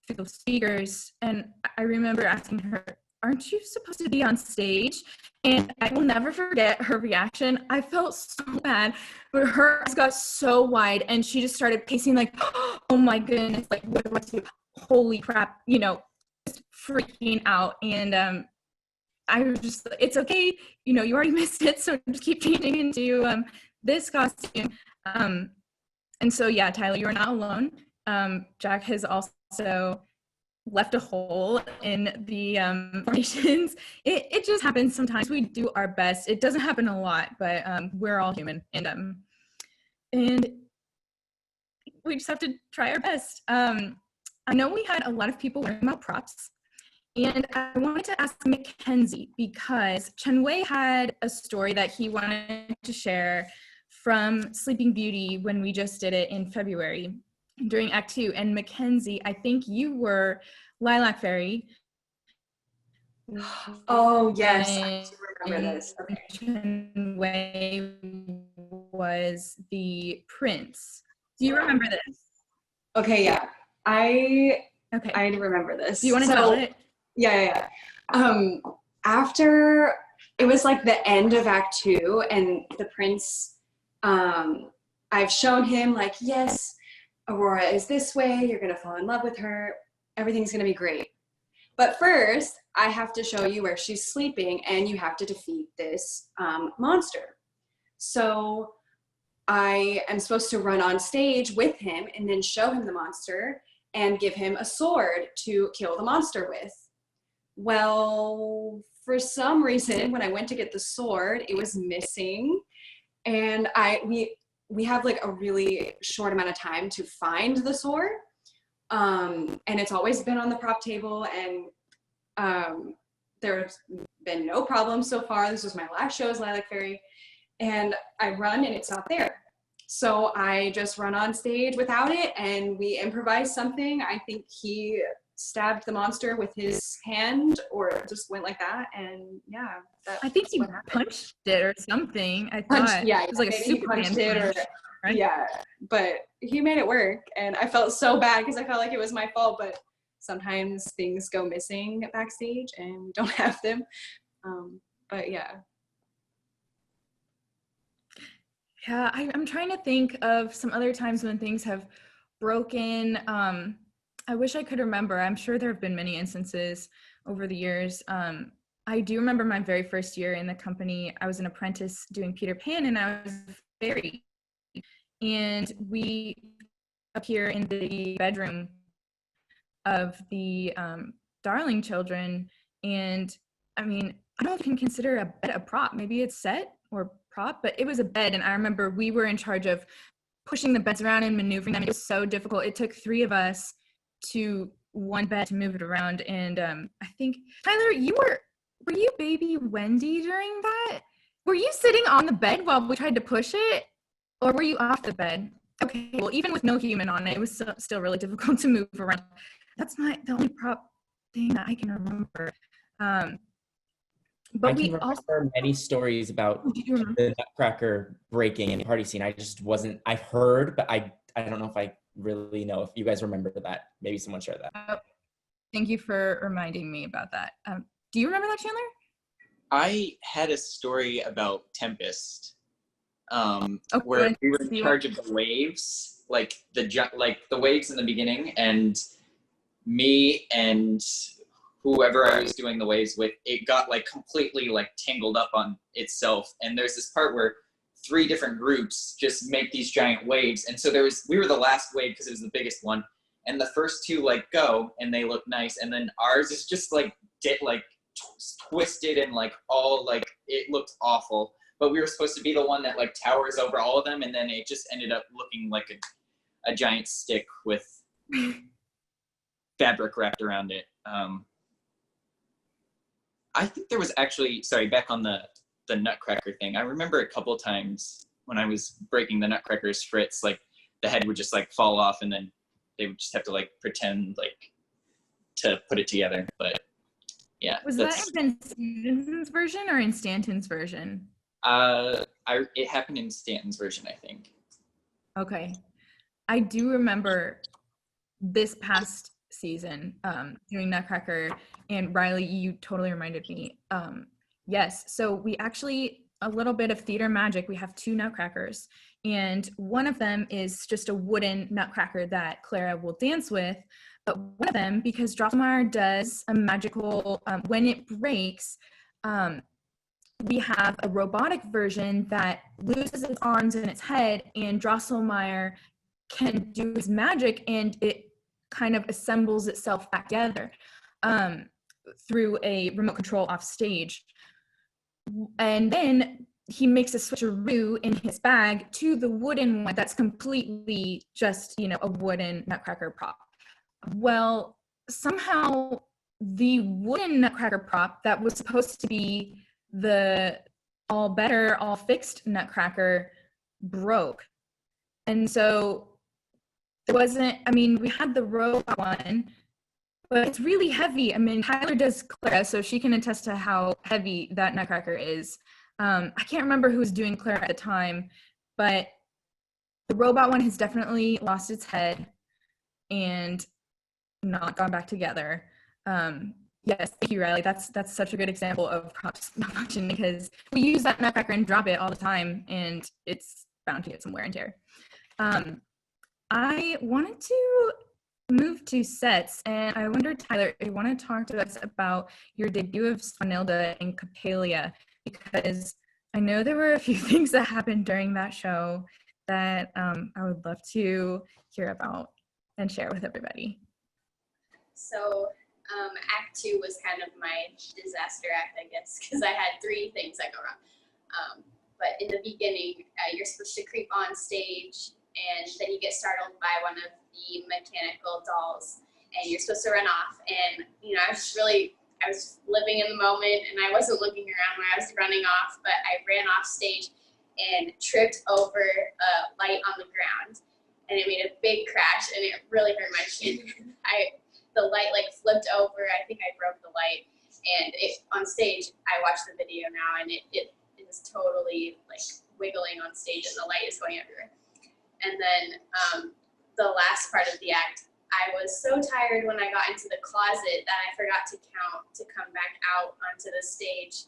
through the speakers. And I remember asking her, aren't you supposed to be on stage? And I will never forget her reaction. I felt so bad, but her eyes got so wide and she just started pacing like, oh my goodness, like what do I do? Holy crap, you know, just freaking out. And I was just, it's okay, you know, you already missed it, so just keep changing into this costume. And so yeah, Tyler, you are not alone. Jack has also left a hole in the formations. It just happens sometimes. We do our best. It doesn't happen a lot, but we're all human, and we just have to try our best. I know we had a lot of people learning about props, and I wanted to ask Mackenzie because Chen-Wei had a story that he wanted to share from Sleeping Beauty when we just did it in February during Act 2. And Mackenzie, I think you were Lilac Fairy. Oh, yes, I do remember this. Okay. Chen-Wei was the prince. Do you remember this? Okay, yeah. I remember this. Do you want to tell it? Yeah. After, it was like the end of Act 2, and the prince, I've shown him like, yes, Aurora is this way, you're gonna fall in love with her, everything's gonna be great. But first, I have to show you where she's sleeping, and you have to defeat this monster. So I am supposed to run on stage with him and then show him the monster and give him a sword to kill the monster with. Well, for some reason, when I went to get the sword, it was missing. And we have like a really short amount of time to find the sword. And it's always been on the prop table, and there's been no problem so far. This was my last show as Lilac Fairy. And I run and it's not there. So I just run on stage without it, and we improvise something. I think he stabbed the monster with his hand, or just went like that, and yeah. I think he punched it or something. I thought yeah, it was like a Superman punch, right? Yeah, but he made it work, and I felt so bad because I felt like it was my fault, but sometimes things go missing backstage and we don't have them. But yeah. Yeah, I'm trying to think of some other times when things have broken. I wish I could remember. I'm sure there have been many instances over the years. I do remember my very first year in the company. I was an apprentice doing Peter Pan, and I was fairy. And we up here in the bedroom of the Darling children. And I mean, I don't know if you can consider a bed a prop. Maybe it's set or prop, but it was a bed. And I remember we were in charge of pushing the beds around and maneuvering them. It was so difficult. It took 3 of us to one bed to move it around. And I think, Tyler, were you baby Wendy during that? Were you sitting on the bed while we tried to push it? Or were you off the bed? Okay, well, even with no human on it, it was still really difficult to move around. That's not the only prop thing that I can remember. But I can remember many stories about the Nutcracker breaking in the party scene. I've heard, but I don't know if I really know if you guys remember that. Maybe someone shared that. Thank you for reminding me about that. Do you remember that, Chandler? I had a story about Tempest, Okay, where we were in charge of the waves, like the waves in the beginning, and me and whoever I was doing the waves with, it got like completely like tangled up on itself. And there's this part where 3 different groups just make these giant waves. And so we were the last wave because it was the biggest one. and the first two like go and they look nice, and then ours is just like twisted and like all like it looked awful. But we were supposed to be the one that like towers over all of them, and then it just ended up looking like a giant stick with fabric wrapped around it. I think there was actually, sorry, back on the Nutcracker thing, I remember a couple times when I was breaking the Nutcracker's fritz, like the head would just like fall off, and then they would just have to like pretend like to put it together. But yeah. Was that in Stanton's version or in Stanton's version? It happened in Stanton's version, I think. Okay. I do remember this past season doing Nutcracker, and Riley, you totally reminded me. Yes, so we actually, a little bit of theater magic, we have 2 Nutcrackers, and one of them is just a wooden Nutcracker that Clara will dance with, but one of them, because Drosselmeyer does a magical, when it breaks, we have a robotic version that loses its arms and its head, and Drosselmeyer can do his magic, and it kind of assembles itself back together through a remote control off stage. And then he makes a switcheroo in his bag to the wooden one that's completely just, you know, a wooden Nutcracker prop. Well, somehow the wooden Nutcracker prop that was supposed to be the all better, all fixed Nutcracker broke. And so it wasn't, I mean, we had the robot one, but it's really heavy. I mean, Tyler does Clara, so she can attest to how heavy that Nutcracker is. I can't remember who was doing Clara at the time, but the robot one has definitely lost its head and not gone back together. Yes, thank you, Riley. That's such a good example of props malfunction, because we use that Nutcracker and drop it all the time, and it's bound to get some wear and tear. I wanted to move to sets, and I wondered, Tyler, if you want to talk to us about your debut of Swanilda and Coppelia, because I know there were a few things that happened during that show that I would love to hear about and share with everybody. So Act 2 was kind of my disaster act, I guess, because I had 3 things that go wrong. But in the beginning, you're supposed to creep on stage, and then you get startled by one of the mechanical dolls, and you're supposed to run off. And, you know, I was living in the moment, and I wasn't looking around when I was running off, but I ran off stage and tripped over a light on the ground, and it made a big crash, and it really hurt my chin. The light like flipped over. I think I broke the light, and on stage, I watched the video now, and it is totally like wiggling on stage, and the light is going everywhere. And then the last part of the act, I was so tired when I got into the closet that I forgot to count to come back out onto the stage.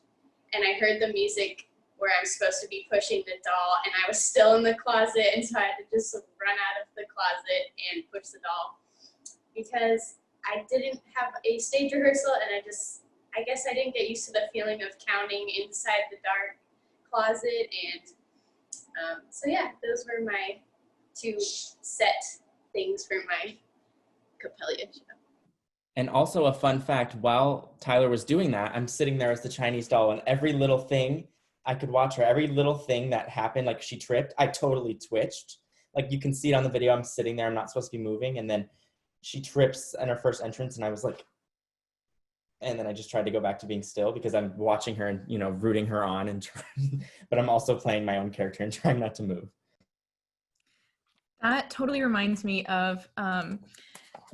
And I heard the music where I'm supposed to be pushing the doll, and I was still in the closet, and so I had to just run out of the closet and push the doll, because I didn't have a stage rehearsal, and I guess I didn't get used to the feeling of counting inside the dark closet. And so yeah, those were my 2 set things for my Coppelia show. And also a fun fact, while Tyler was doing that, I'm sitting there as the Chinese doll, and every little thing, I could watch her, every little thing that happened, like she tripped, I totally twitched. Like you can see it on the video, I'm sitting there, I'm not supposed to be moving, and then she trips in her first entrance, and I was like, and then I just tried to go back to being still, because I'm watching her and, you know, rooting her on, and but I'm also playing my own character and trying not to move. That totally reminds me of,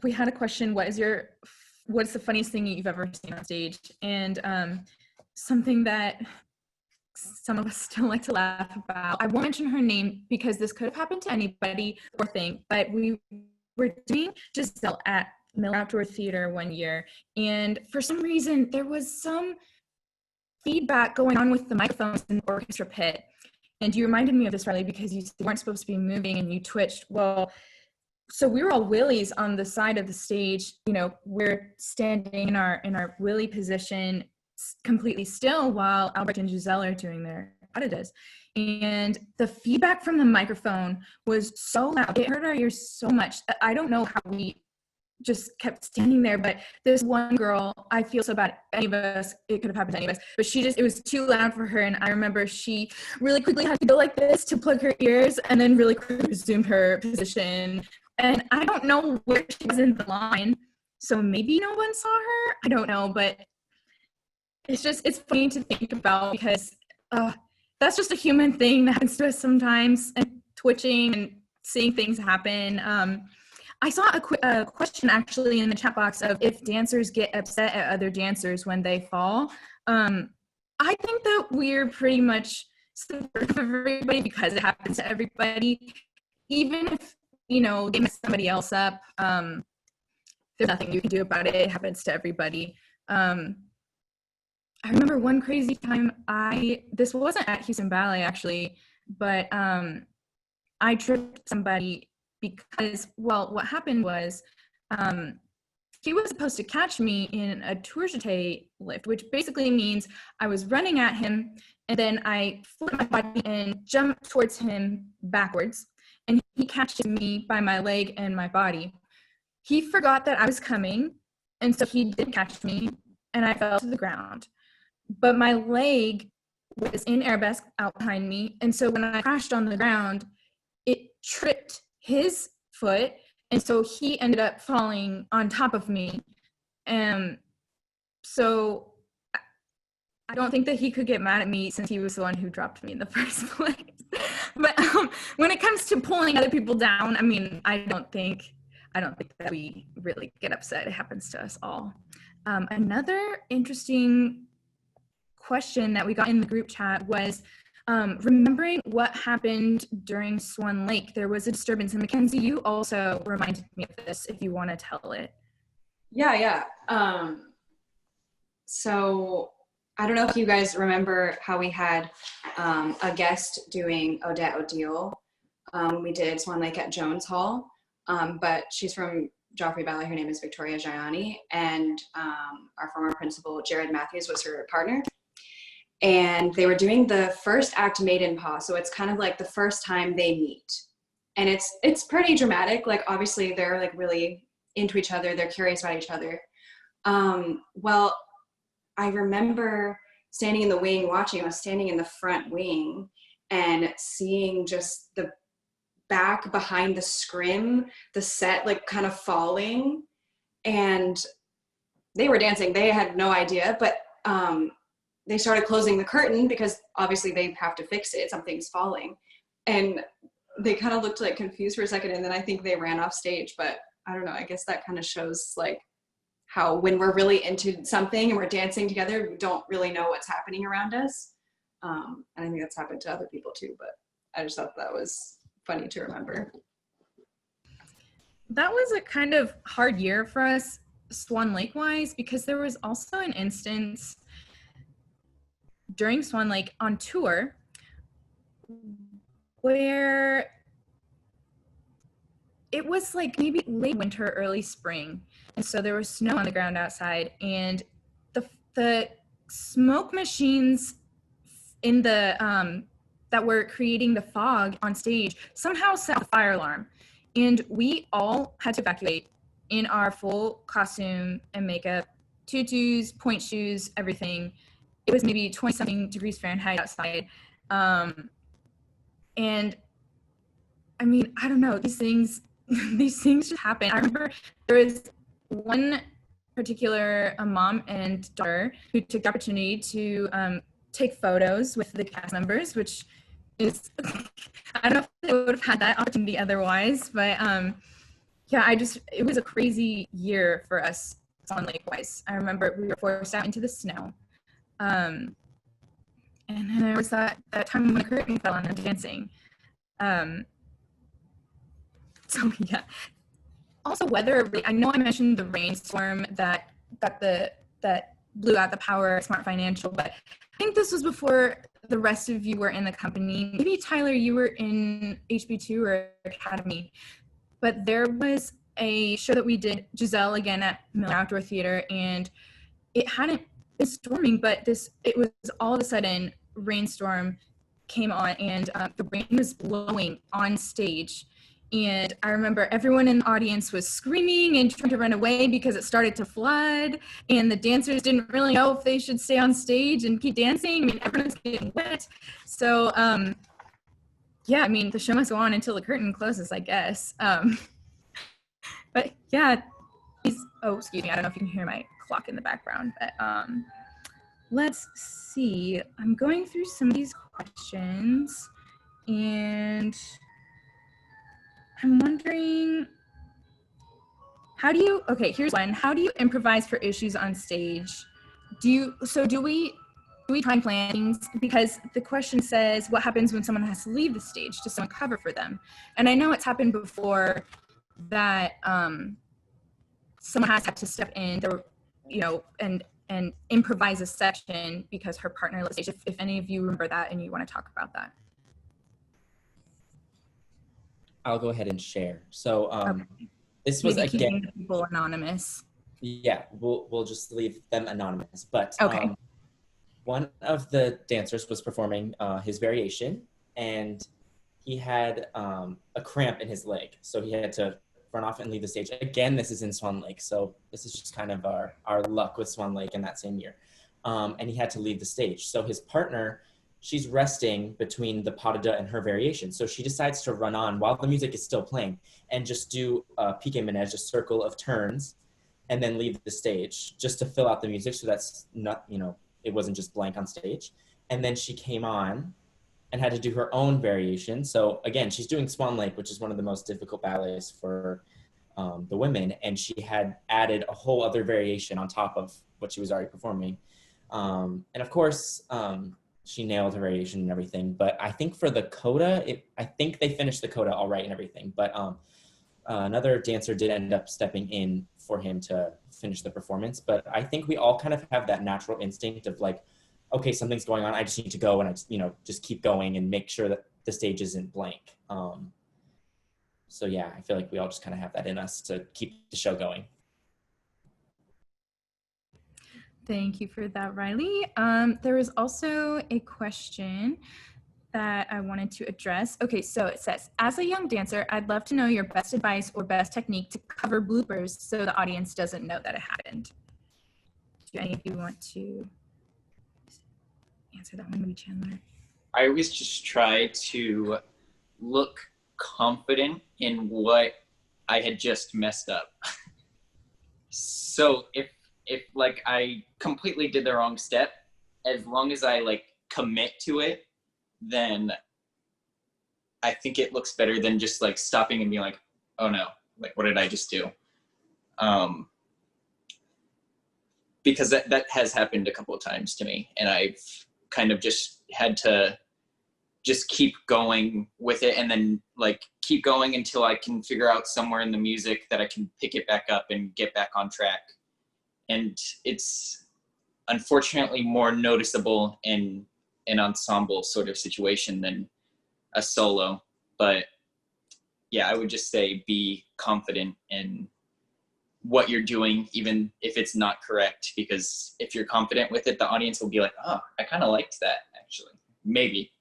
we had a question, what's the funniest thing you've ever seen on stage? And something that some of us still like to laugh about, I won't mention her name because this could have happened to anybody or thing, but we were doing Giselle at Mill Outdoor Theater one year, and for some reason there was some feedback going on with the microphones in the orchestra pit. And you reminded me of this, Riley, because you weren't supposed to be moving and you twitched. Well, so we were all willies on the side of the stage. You know, we're standing in our willy position, completely still, while Albert and Giselle are doing their adidas. And the feedback from the microphone was so loud. It hurt our ears so much. I don't know how we just kept standing there. But this one girl, I feel so bad. Any of us, it could have happened to any of us, but it was too loud for her. And I remember she really quickly had to go like this to plug her ears and then really quickly resume her position. And I don't know where she was in the line. So maybe no one saw her. I don't know, but it's funny to think about because that's just a human thing that happens to us sometimes, and twitching and seeing things happen. I saw a question actually in the chat box of if dancers get upset at other dancers when they fall. I think that we're pretty much supportive of everybody because it happens to everybody. Even if, they mess somebody else up, there's nothing you can do about it. It happens to everybody. I remember one crazy time this wasn't at Houston Ballet actually, but I tripped somebody because, what happened was he was supposed to catch me in a tour jeté lift, which basically means I was running at him and then I flipped my body and jumped towards him backwards, and he catches me by my leg and my body. He forgot that I was coming, and so he did catch me, and I fell to the ground. But my leg was in arabesque out behind me, and so when I crashed on the ground, it tripped his foot, and so he ended up falling on top of me. So I don't think that he could get mad at me since he was the one who dropped me in the first place. But when it comes to pulling other people down, I mean, I don't think that we really get upset. It happens to us all. Another interesting question that we got in the group chat was remembering what happened during Swan Lake. There was a disturbance, and Mackenzie, you also reminded me of this if you want to tell it. Yeah. So I don't know if you guys remember how we had a guest doing Odette Odile. We did Swan Lake at Jones Hall, but she's from Joffrey Ballet. Her name is Victoria Gianni, and our former principal, Jared Matthews, was her partner. And they were doing the first act maiden paw. So it's kind of like the first time they meet. And it's pretty dramatic. Like, obviously they're like really into each other. They're curious about each other. Well, I remember standing in the wing watching. I was standing in the front wing and seeing just the back behind the scrim, the set like kind of falling. And they were dancing. They had no idea, but they started closing the curtain because obviously they have to fix it. Something's falling. And they kind of looked like confused for a second, and then I think they ran off stage. But I don't know, I guess that kind of shows like how when we're really into something and we're dancing together, we don't really know what's happening around us. And I think that's happened to other people too, but I just thought that was funny to remember. That was a kind of hard year for us, Swan Lake wise, because there was also an instance during Swan Lake on tour where it was like maybe late winter, early spring. And so there was snow on the ground outside, and the smoke machines in the, that were creating the fog on stage somehow set off the fire alarm. And we all had to evacuate in our full costume and makeup, tutus, point shoes, everything. It was maybe 20-something degrees Fahrenheit outside. And I mean, I don't know, these things just happen. I remember there was one particular mom and daughter who took the opportunity to take photos with the cast members, which is, I don't know if they would have had that opportunity otherwise, but yeah, it was a crazy year for us Swan Lake wise. I remember we were forced out into the snow. And then there was that time when the curtain fell on the dancing. So yeah. Also weather, I know I mentioned the rainstorm that blew out the power of Smart Financial, but I think this was before the rest of you were in the company. Maybe Tyler, you were in HB2 or Academy, but there was a show that we did, Giselle, again at Miller Outdoor Theater, and it hadn't been storming, but it was all of a sudden rainstorm came on, and the rain was blowing on stage, And I remember everyone in the audience was screaming and trying to run away because it started to flood, and the dancers didn't really know if they should stay on stage and keep dancing. I mean, everyone's getting wet. So, yeah, I mean, the show must go on until the curtain closes, I guess. But yeah, oh, excuse me, I don't know if you can hear my clock in the background, but let's see. I'm going through some of these questions, and I'm wondering, okay, here's one. How do you improvise for issues on stage? Do we try and plan things? Because the question says, what happens when someone has to leave the stage? Does someone cover for them? And I know it's happened before that someone has had to step in, and improvise a section because her partner left the stage. If any of you remember that and you want to talk about that. I'll go ahead and share. So Okay. This was, maybe again, keeping the people anonymous. yeah, we'll just leave them anonymous. But Okay. one of the dancers was performing his variation, and he had a cramp in his leg, so he had to run off and leave the stage. Again, this is in Swan Lake, so this is just kind of our luck with Swan Lake in that same year. And he had to leave the stage. So his partner, she's resting between the pas de deux and her variation. So she decides to run on while the music is still playing and just do a pique manège, a circle of turns, and then leave the stage just to fill out the music. So that's not, it wasn't just blank on stage. And then she came on and had to do her own variation. So again, she's doing Swan Lake, which is one of the most difficult ballets for the women. And she had added a whole other variation on top of what she was already performing. And of course, she nailed her variation and everything. But I think for the coda, I think they finished the coda all right and everything. But another dancer did end up stepping in for him to finish the performance. But I think we all kind of have that natural instinct of like, okay, something's going on, I just need to go, and I just keep going and make sure that the stage isn't blank. So yeah, I feel like we all just kind of have that in us to keep the show going. Thank you for that, Riley. There was also a question that I wanted to address. Okay, so it says, as a young dancer, I'd love to know your best advice or best technique to cover bloopers so the audience doesn't know that it happened. Do any of you want to answer that one, maybe Chandler? I always just try to look confident in what I had just messed up. So if like I completely did the wrong step, as long as I like commit to it, then I think it looks better than just like stopping and being like, oh no, like what did I just do? Because that has happened a couple of times to me, and I've kind of just had to just keep going with it, and then like keep going until I can figure out somewhere in the music that I can pick it back up and get back on track. And it's unfortunately more noticeable in an ensemble sort of situation than a solo. But yeah, I would just say be confident in what you're doing, even if it's not correct, because if you're confident with it, the audience will be like, oh, I kind of liked that actually, maybe.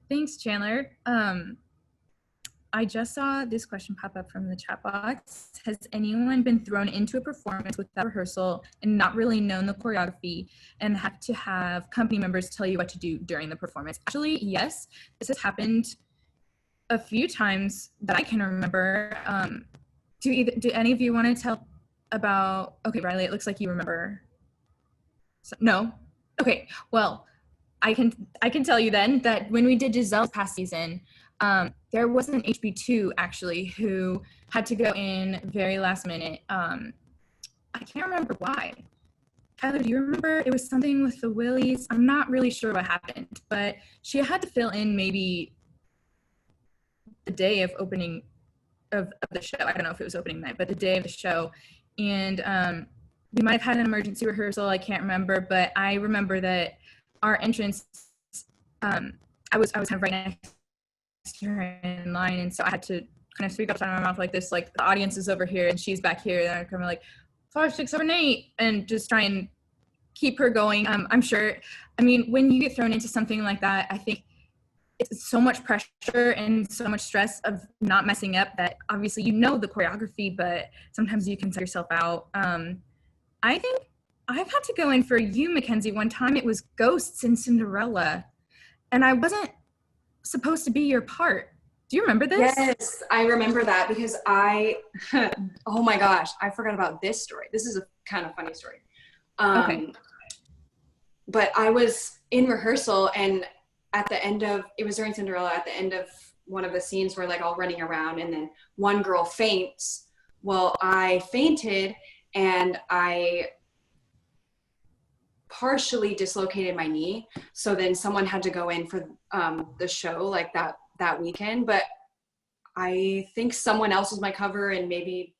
Thanks, Chandler. I just saw this question pop up from the chat box. Has anyone been thrown into a performance without rehearsal and not really known the choreography and have to have company members tell you what to do during the performance? Actually, yes, this has happened a few times that I can remember. Do any of you want to tell about, okay, Riley, it looks like you remember. So, no? Okay, well, I can tell you then that when we did Giselle's past season, there was an HB2 actually who had to go in very last minute. I can't remember why. Tyler, do you remember? It was something with the Willies. I'm not really sure what happened, but she had to fill in maybe the day of opening of the show. I don't know if it was opening night, but the day of the show. And we might have had an emergency rehearsal. I can't remember, but I remember that our entrance, I was kind of right next to her in line, and so I had to kind of speak up out of my mouth like this, like the audience is over here and she's back here, and I'm kind of like 5, 6, 7, 8, and just try and keep her going. I'm sure, I mean, when you get thrown into something like that, I think it's so much pressure and so much stress of not messing up that obviously you know the choreography, but sometimes you can set yourself out. I think I've had to go in for you, Mackenzie. One time it was Ghosts in Cinderella, and I wasn't supposed to be your part. Do you remember this? Yes, I remember that because oh my gosh, I forgot about this story. This is a kind of funny story. Okay. But I was in rehearsal, and it was during Cinderella, at the end of one of the scenes, we're like all running around, and then one girl faints. Well, I fainted, and I partially dislocated my knee. So then someone had to go in for the show like that weekend. But I think someone else was my cover, and maybe,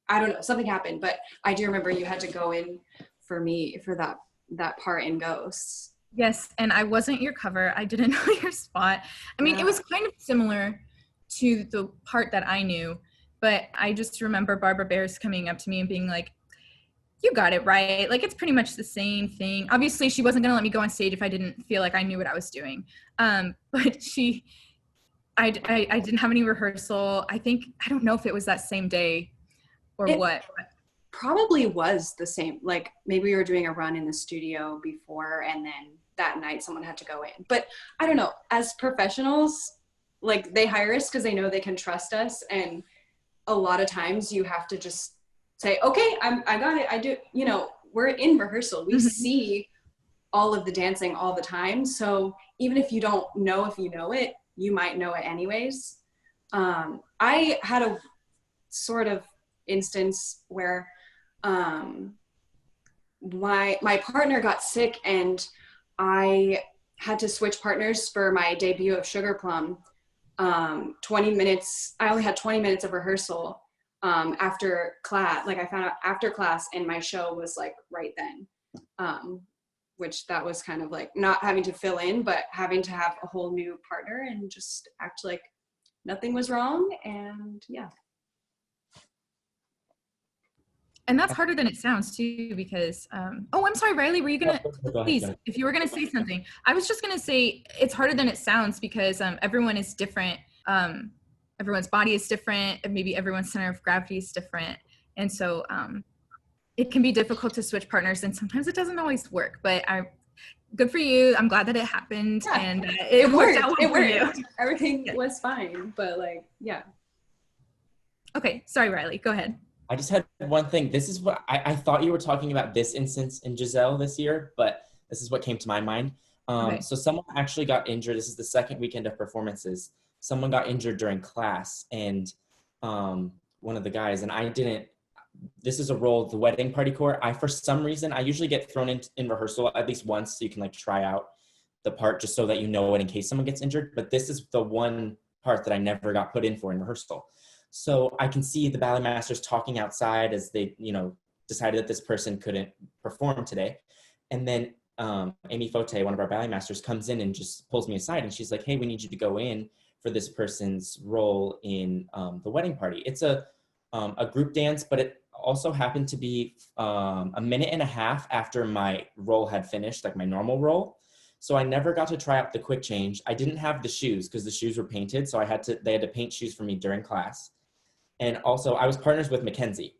I don't know, something happened. But I do remember you had to go in for me for that part in Ghosts. Yes, and I wasn't your cover. I didn't know your spot. I mean, Yeah. It was kind of similar to the part that I knew, but I just remember Barbara Bears coming up to me and being like, you got it right. Like, it's pretty much the same thing. Obviously, she wasn't going to let me go on stage if I didn't feel like I knew what I was doing. But I didn't have any rehearsal. I don't know if it was that same day or what. Probably was the same. Like, maybe we were doing a run in the studio before, and then that night someone had to go in. But I don't know, as professionals, like, they hire us because they know they can trust us. And a lot of times you have to just say, okay, I got it. I do, we're in rehearsal. We see all of the dancing all the time. So even if you don't know if you know it, you might know it anyways. I had a sort of instance where my partner got sick, and I had to switch partners for my debut of Sugar Plum. 20 minutes, I only had 20 minutes of rehearsal after class. Like, I found out after class, and my show was like right then, which that was kind of like not having to fill in, but having to have a whole new partner and just act like nothing was wrong. And yeah. And that's harder than it sounds too, because, oh, I'm sorry, Riley, were you gonna, please, if you were gonna say something. I was just gonna say, it's harder than it sounds because everyone is different. Everyone's body is different, and maybe everyone's center of gravity is different. And so it can be difficult to switch partners, and sometimes it doesn't always work, but good for you. I'm glad that it happened, Yeah, and it worked out well for you. Everything was fine, but like, yeah. Okay, sorry, Riley, go ahead. I just had one thing. This is what I thought you were talking about, this instance in Giselle this year, but this is what came to my mind. Okay. So someone actually got injured. This is the second weekend of performances. Someone got injured during class, and one of the guys, and this is a role, the wedding party corps. For some reason, I usually get thrown in rehearsal at least once, so you can like try out the part just so that you know it in case someone gets injured. But this is the one part that I never got put in for in rehearsal. So I can see the ballet masters talking outside as they, decided that this person couldn't perform today. And then Amy Fote, one of our ballet masters, comes in and just pulls me aside, and she's like, hey, we need you to go in for this person's role in the wedding party. It's a group dance, but it also happened to be a minute and a half after my role had finished, like my normal role. So I never got to try out the quick change. I didn't have the shoes because the shoes were painted. So they had to paint shoes for me during class. And also I was partners with Mackenzie.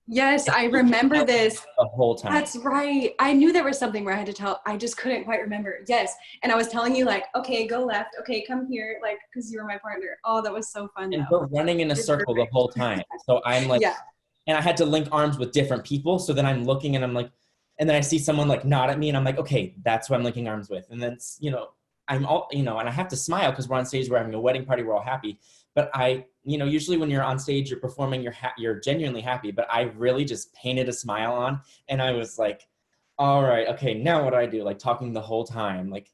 Yes, I remember this. The whole time. That's right. I knew there was something where I had to tell, I just couldn't quite remember. Yes. And I was telling you like, okay, go left. Okay, come here. Like, cause you were my partner. Oh, that was so fun. And we're running in a circle the whole time. So I'm like, yeah. And I had to link arms with different people. So then I'm looking and I'm like, and then I see someone like nod at me and I'm like, okay, that's who I'm linking arms with. And then, I'm all, and I have to smile because we're on stage, we're having a wedding party, we're all happy. But usually when you're on stage, you're performing, you're genuinely happy. But I really just painted a smile on, and I was like, all right, okay, now what do I do? Like talking the whole time, like,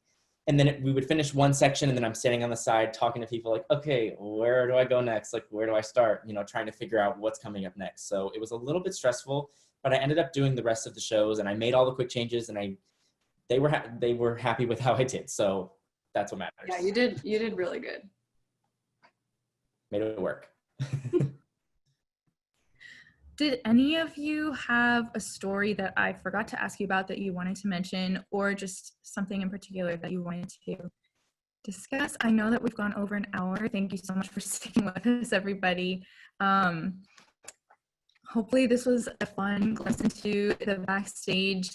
and then we would finish one section, and then I'm standing on the side talking to people like, okay, where do I go next? Like, where do I start? Trying to figure out what's coming up next. So it was a little bit stressful, but I ended up doing the rest of the shows, and I made all the quick changes, and they were happy with how I did. So that's what matters. Yeah, you did really good. Made it work. Did any of you have a story that I forgot to ask you about that you wanted to mention, or just something in particular that you wanted to discuss. I know that we've gone over an hour. Thank you so much for sticking with us, everybody. Hopefully this was a fun glimpse into the backstage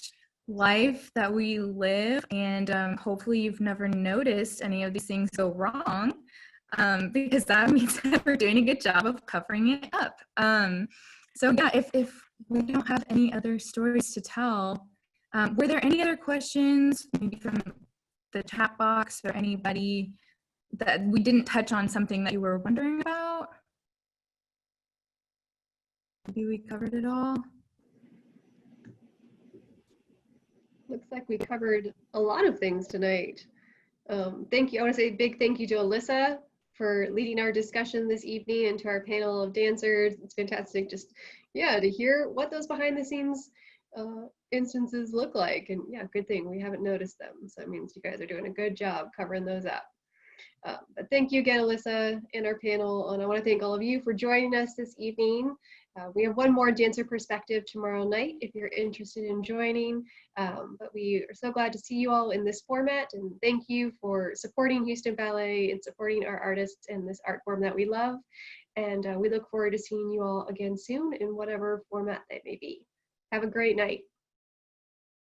life that we live, and hopefully you've never noticed any of these things go wrong, because that means that we're doing a good job of covering it up. So yeah, if we don't have any other stories to tell, were there any other questions, maybe from the chat box, or anybody that we didn't touch on, something that you were wondering about? Maybe we covered it all. Looks like we covered a lot of things tonight. Thank you. I want to say a big thank you to Alyssa for leading our discussion this evening, and to our panel of dancers. It's fantastic just, yeah, to hear what those behind the scenes instances look like. And yeah, good thing we haven't noticed them. So it means you guys are doing a good job covering those up. But thank you again, Alyssa, and our panel. And I want to thank all of you for joining us this evening. We have one more dancer perspective tomorrow night if you're interested in joining. But we are so glad to see you all in this format, and thank you for supporting Houston Ballet and supporting our artists and this art form that we love. And we look forward to seeing you all again soon in whatever format that may be. Have a great night.